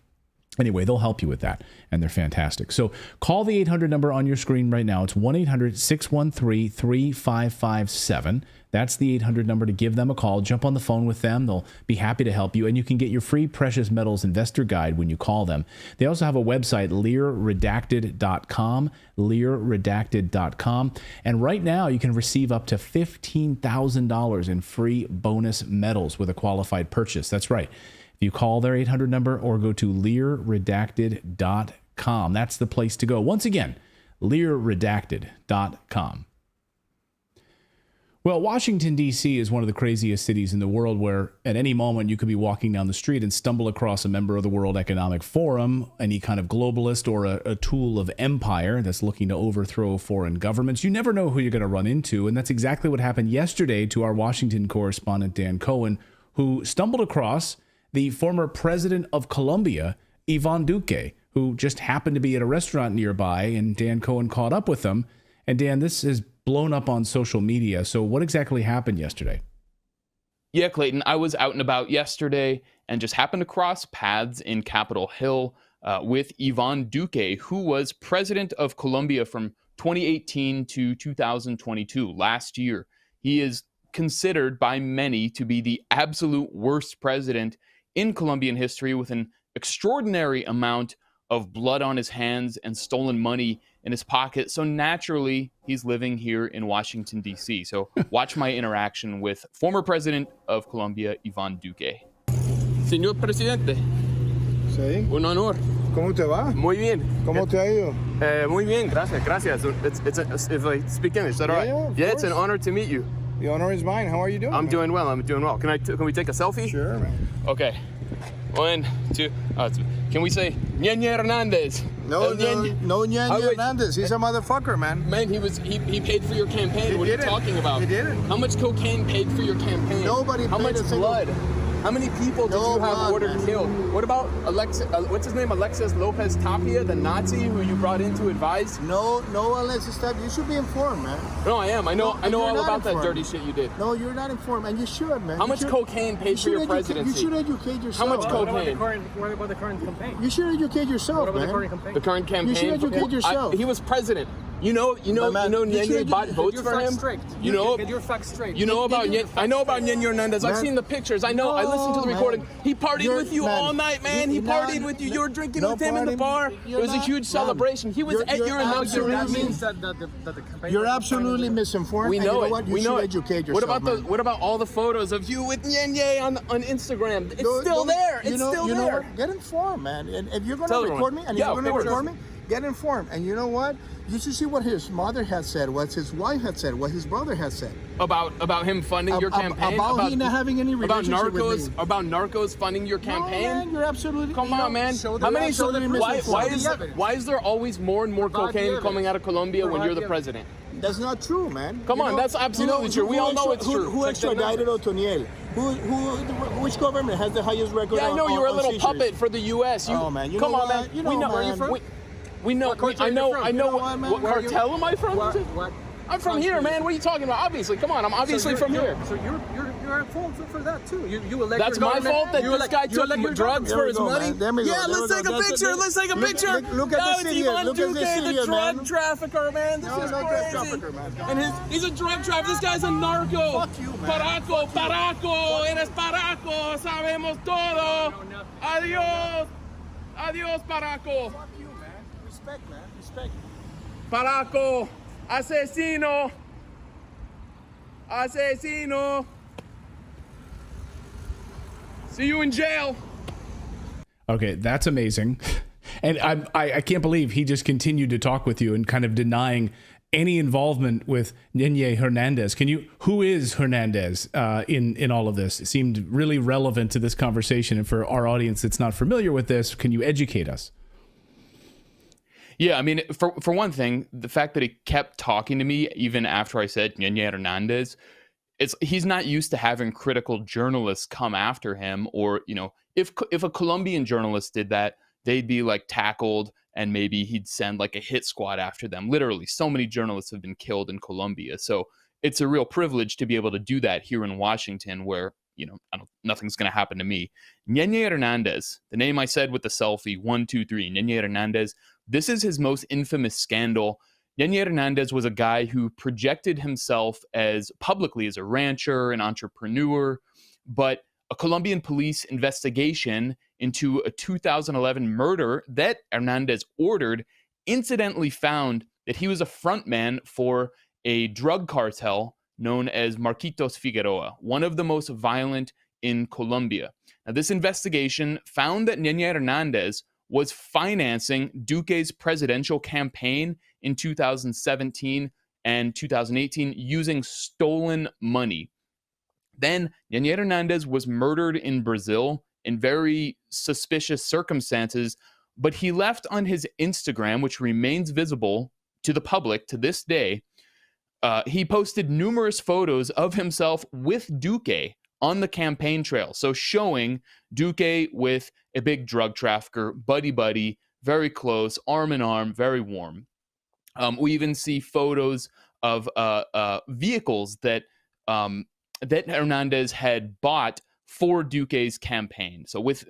Anyway, they'll help you with that, and they're fantastic. So call the 800 number on your screen right now. It's 1-800-613-3557. That's the 800 number to give them a call. Jump on the phone with them. They'll be happy to help you, and you can get your free Precious Metals Investor Guide when you call them. They also have a website, LearRedacted.com, LearRedacted.com. And right now, you can receive up to $15,000 in free bonus metals with a qualified purchase. That's right. If you call their 800 number or go to LearRedacted.com, that's the place to go. Once again, LearRedacted.com. Well, Washington, D.C. is one of the craziest cities in the world, where at any moment you could be walking down the street and stumble across a member of the World Economic Forum, any kind of globalist or a tool of empire that's looking to overthrow foreign governments. You never know who you're going to run into, and that's exactly what happened yesterday to our Washington correspondent, Dan Cohen, who stumbled across the former president of Colombia, Ivan Duque, who just happened to be at a restaurant nearby, and Dan Cohen caught up with him. And Dan, this is blown up on social media. So what exactly happened yesterday? Yeah, Clayton, I was out and about yesterday and just happened to cross paths in Capitol Hill with Ivan Duque, who was president of Colombia from 2018 to 2022, last year. He is considered by many to be the absolute worst president in Colombian history, with an extraordinary amount of blood on his hands and stolen money in his pocket. So naturally, he's living here in Washington, D.C. So watch my interaction with former president of Colombia, Ivan Duque. Señor presidente. Sí. Un honor. ¿Cómo te va? Muy bien. ¿Cómo te ha ido? Muy bien, gracias. If I speak English, is that all right? Yeah, it's an honor to meet you. The honor is mine. How are you doing? I'm doing well. Can we take a selfie? Sure, man. Okay. 1, 2. Can we say Ñeñe Hernandez? No Ñeñe Hernandez. He's a motherfucker, man. Man, he paid for your campaign. What are you talking about? He didn't. How much cocaine paid for your campaign? Nobody. How much blood? How many people did you have ordered killed? What about what's his name? Alexis Lopez Tapia, the Nazi who you brought in to advise? No, Alexis Tapia. You should be informed, man. No, I am. I know all about that dirty shit you did. No, you're not informed, and you should, man. How much cocaine paid for your presidency? You should educate yourself. How much cocaine? What about the current campaign? You should educate yourself, What about man. the current campaign? The current campaign. You should educate yourself. He was president. You know, Ñeñe bought votes for him. You know, get your facts straight. You know about I know about Ñeñe Hernandez. I've seen the pictures. I know. I listened to the recording. He partied with you all night, man. He partied with you. You were drinking with him in the bar. It was a huge celebration. He was at your inauguration. You're absolutely misinformed. We know it. You should educate yourself. What about all the photos of you with Ñeñe on Instagram? It's still there. It's still there. Get informed, man. And if you're going to record me, get informed. And you know what? You should see what his mother had said, what his wife had said, what his brother had said. About him funding your campaign? About he not having any relationship with me. About narcos funding your campaign? No, man, you're absolutely... Come on, man. How many... Why is there always more and more cocaine coming out of Colombia when you're the president? That's not true, man. Come on, that's absolutely true. We all know it's true. Who extradited Otoniel? Which government has the highest record? Yeah, I know you were a little puppet for the U.S. Oh man, come on, man. You know, where are you from? We know. I know. What cartel am I from? What? I'm from here, man. What are you talking about? Obviously, come on. I'm obviously from here. So you're at fault for that too. You elect. That's my fault that this guy took drugs for his money. Yeah, let's take a picture. Let's take a picture. Look at the city. Ivan Look at Duque, the city, the drug trafficker, man. This is crazy. And he's a drug trafficker. This guy's a narco. Fuck you, man. Paraco, eres paraco. Sabemos todo. Adiós, paraco. Fuck you, man. Respect, man. Respect. Paraco, asesino. See you in jail. Okay, that's amazing. And I can't believe he just continued to talk with you and kind of denying any involvement with Ñeñe Hernandez. Who is Hernandez in all of this? It seemed really relevant to this conversation. And for our audience that's not familiar with this, can you educate us? Yeah, I mean, for one thing, the fact that he kept talking to me even after I said Ñeñe Hernandez, he's not used to having critical journalists come after him, or, you know, if a Colombian journalist did that, they'd be like tackled and maybe he'd send like a hit squad after them. Literally, so many journalists have been killed in Colombia. So it's a real privilege to be able to do that here in Washington, where, you know, nothing's going to happen to me. Ñeñe Hernandez, the name I said with the selfie, 1, 2, 3, Ñeñe Hernandez. This is his most infamous scandal. Ñeñe Hernandez was a guy who projected himself publicly as a rancher, an entrepreneur, but a Colombian police investigation into a 2011 murder that Hernandez ordered incidentally found that he was a frontman for a drug cartel known as Marquitos Figueroa, one of the most violent in Colombia. Now, this investigation found that Ñeñe Hernandez was financing Duque's presidential campaign in 2017 and 2018 using stolen money. Then Ñeñe Hernandez was murdered in Brazil in very suspicious circumstances, but he left on his Instagram, which remains visible to the public to this day. He posted numerous photos of himself with Duque on the campaign trail. So showing Duque with a big drug trafficker, buddy, very close, arm in arm, very warm. We even see photos of vehicles that Hernandez had bought for Duque's campaign. So with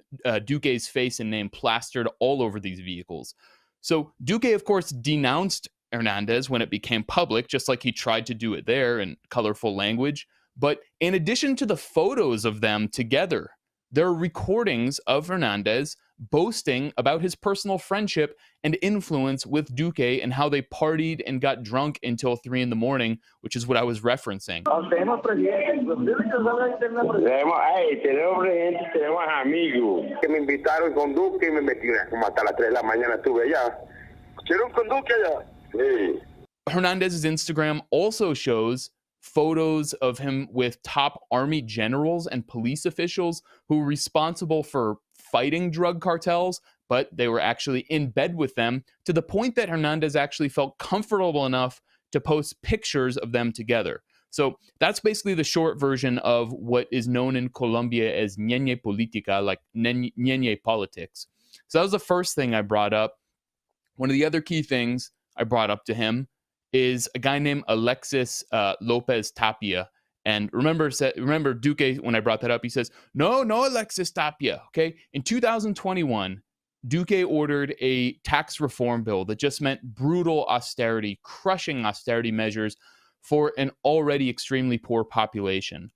Duque's face and name plastered all over these vehicles. So Duque, of course, denounced Hernandez when it became public, just like he tried to do it there in colorful language. But in addition to the photos of them together, there are recordings of Hernandez boasting about his personal friendship and influence with Duque and how they partied and got drunk until 3 a.m, which is what I was referencing. Tenemos amigos que me invitaron con Duque y me metí como hasta las 3 de la mañana estuve allá. ¿Quieren con Duque allá? Sí. Hernandez's Instagram also shows photos of him with top army generals and police officials who were responsible for fighting drug cartels, but they were actually in bed with them, to the point that Hernandez actually felt comfortable enough to post pictures of them together. So that's basically the short version of what is known in Colombia as ñeñe política, like ñeñe politics. So that was the first thing I brought up. One of the other key things I brought up to him is a guy named Alexis Lopez Tapia. And remember Duque, when I brought that up, he says, no, Alexis Tapia. Okay. In 2021, Duque ordered a tax reform bill that just meant brutal austerity, crushing austerity measures for an already extremely poor population.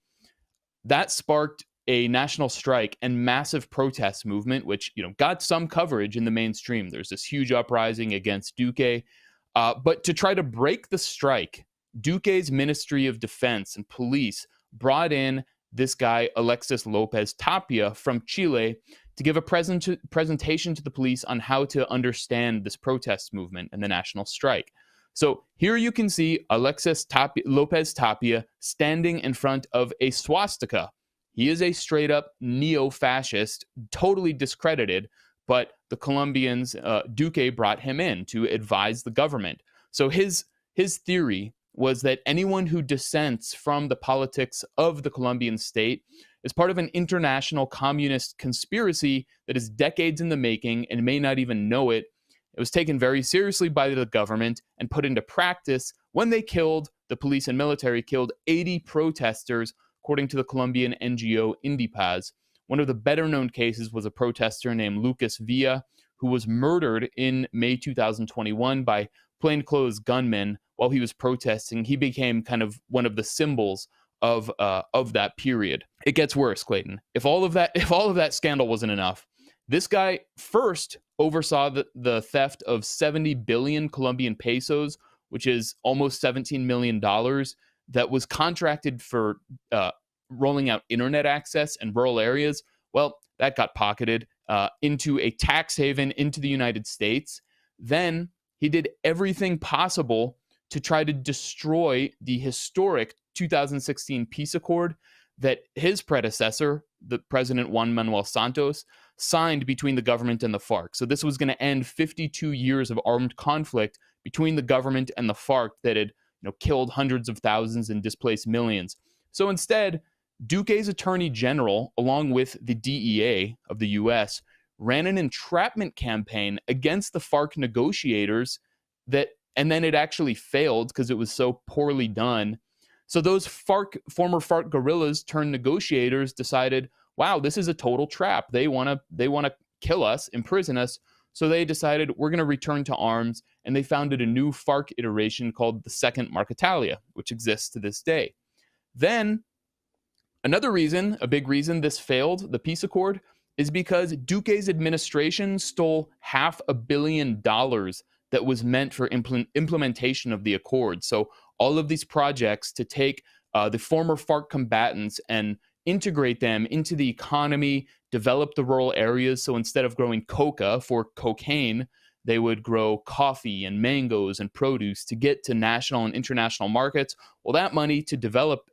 That sparked a national strike and massive protest movement, which, got some coverage in the mainstream. There's this huge uprising against Duque. But to try to break the strike, Duque's Ministry of Defense and Police brought in this guy, Alexis Lopez Tapia from Chile, to give a presentation to the police on how to understand this protest movement and the national strike. So here you can see Alexis Lopez Tapia standing in front of a swastika. He is a straight up neo-fascist, totally discredited, but the Colombians, Duque brought him in to advise the government. So his theory was that anyone who dissents from the politics of the Colombian state is part of an international communist conspiracy that is decades in the making and may not even know it. It was taken very seriously by the government and put into practice when the police and military killed 80 protesters, according to the Colombian NGO Indipaz. One of the better known cases was a protester named Lucas Villa, who was murdered in May 2021 by plainclothes gunmen while he was protesting. He became kind of one of the symbols of that period. It gets worse, Clayton. If all of that scandal wasn't enough, this guy first oversaw the theft of 70 billion Colombian pesos, which is almost $17 million, that was contracted for rolling out internet access in rural areas. Well, that got pocketed into a tax haven into the United States. Then he did everything possible to try to destroy the historic 2016 peace accord that his predecessor, the President Juan Manuel Santos, signed between the government and the FARC. So this was going to end 52 years of armed conflict between the government and the FARC that had killed hundreds of thousands and displaced millions. So instead, Duque's attorney general, along with the DEA of the U.S., ran an entrapment campaign against the FARC negotiators and then it actually failed because it was so poorly done. So those former FARC guerrillas turned negotiators decided, wow, this is a total trap. They want to kill us, imprison us. So they decided we're going to return to arms, and they founded a new FARC iteration called the Second Marquetalia, which exists to this day. Then another reason, a big reason this failed, the peace accord, is because Duque's administration stole $500 million that was meant for implementation of the accord. So all of these projects to take the former FARC combatants and integrate them into the economy, develop the rural areas. So instead of growing coca for cocaine, they would grow coffee and mangoes and produce to get to national and international markets. Well, that money to develop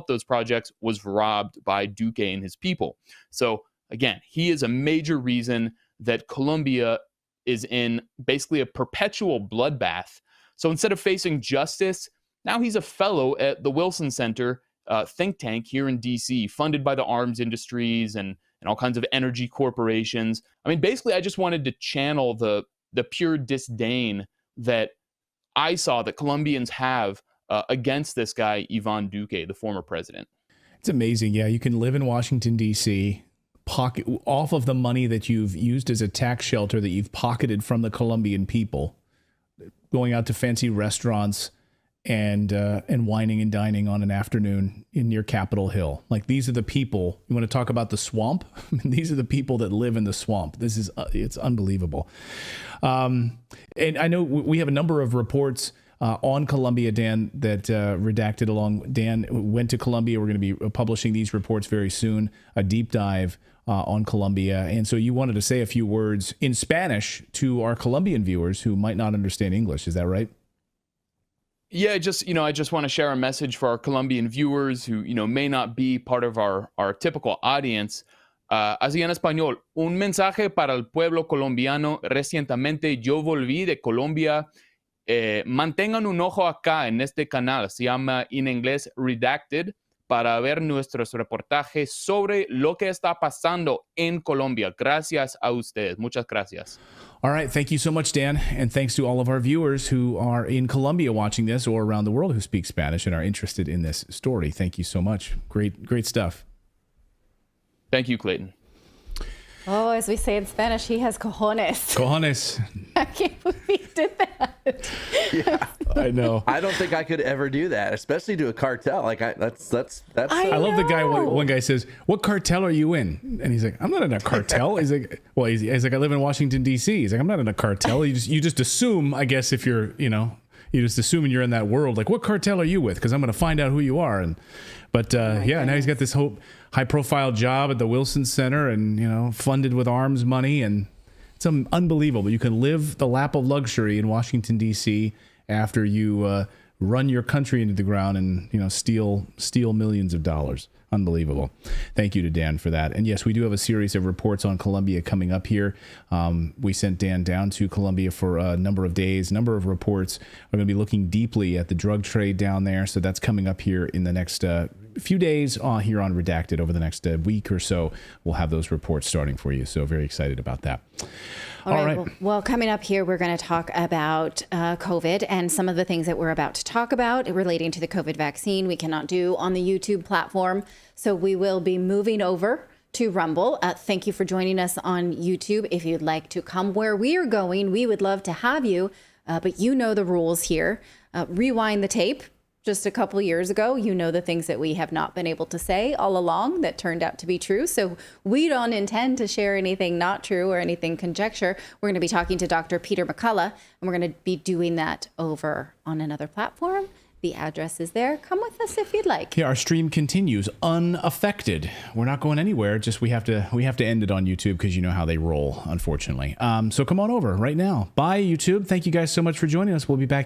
those projects was robbed by Duque and his people. So again, he is a major reason that Colombia is in basically a perpetual bloodbath. So instead of facing justice, now he's a fellow at the Wilson Center think tank here in DC, funded by the arms industries and all kinds of energy corporations. I mean, basically, I just wanted to channel the pure disdain that I saw that Colombians have against this guy, Iván Duque, the former president. It's amazing. Yeah, you can live in Washington, D.C., pocket off of the money that you've used as a tax shelter that you've pocketed from the Colombian people, going out to fancy restaurants and whining and dining on an afternoon near Capitol Hill. Like, these are the people. You want to talk about the swamp? These are the people that live in the swamp. It's unbelievable. And I know we have a number of reports on Colombia, Dan, that Redacted along. Dan went to Colombia. We're going to be publishing these reports very soon, a deep dive on Colombia. And so you wanted to say a few words in Spanish to our Colombian viewers who might not understand English. Is that right? Yeah, I just want to share a message for our Colombian viewers who, may not be part of our typical audience. Así en español, un mensaje para el pueblo colombiano. Recientemente yo volví de Colombia. Mantengan un ojo acá en este canal. Se llama en inglés Redacted, para ver nuestros reportajes sobre lo que está pasando en Colombia. Gracias a ustedes. Muchas gracias. All right. Thank you so much, Dan. And thanks to all of our viewers who are in Colombia watching this or around the world who speak Spanish and are interested in this story. Thank you so much. Great stuff. Thank you, Clayton. Oh, as we say in Spanish, he has cojones. Cojones. I can't believe he did that. Yeah, I know. I don't think I could ever do that, especially to a cartel. Like that's. I love the guy. One guy says, "What cartel are you in?" And he's like, "I'm not in a cartel." He's like, "Well, he's like, I live in Washington D.C." He's like, "I'm not in a cartel." You just assume, I guess, if you're, you just assuming you're in that world. Like, what cartel are you with? Because I'm going to find out who you are. But now he's got this high-profile job at the Wilson Center, and funded with arms money, and it's unbelievable. You can live the lap of luxury in Washington D.C. after you run your country into the ground and steal millions of dollars. Unbelievable. Thank you to Dan for that. And yes, we do have a series of reports on Colombia coming up here. We sent Dan down to Colombia for a number of days, number of reports. We're going to be looking deeply at the drug trade down there. So that's coming up here in the next few days here on Redacted. Over the next week or so, we'll have those reports starting for you. So very excited about that. All right. Well, coming up here, we're going to talk about COVID and some of the things that we're about to talk about relating to the COVID vaccine we cannot do on the YouTube platform. So we will be moving over to Rumble. Thank you for joining us on YouTube. If you'd like to come where we are going, we would love to have you. But you know the rules here. Rewind the tape. Just a couple years ago, the things that we have not been able to say all along that turned out to be true. So we don't intend to share anything not true or anything conjecture. We're going to be talking to Dr. Peter McCullough, and we're going to be doing that over on another platform. The address is there. Come with us if you'd like. Yeah, our stream continues unaffected. We're not going anywhere. Just we have to end it on YouTube because you know how they roll, unfortunately. So come on over right now. Bye, YouTube. Thank you guys so much for joining us. We'll be back here.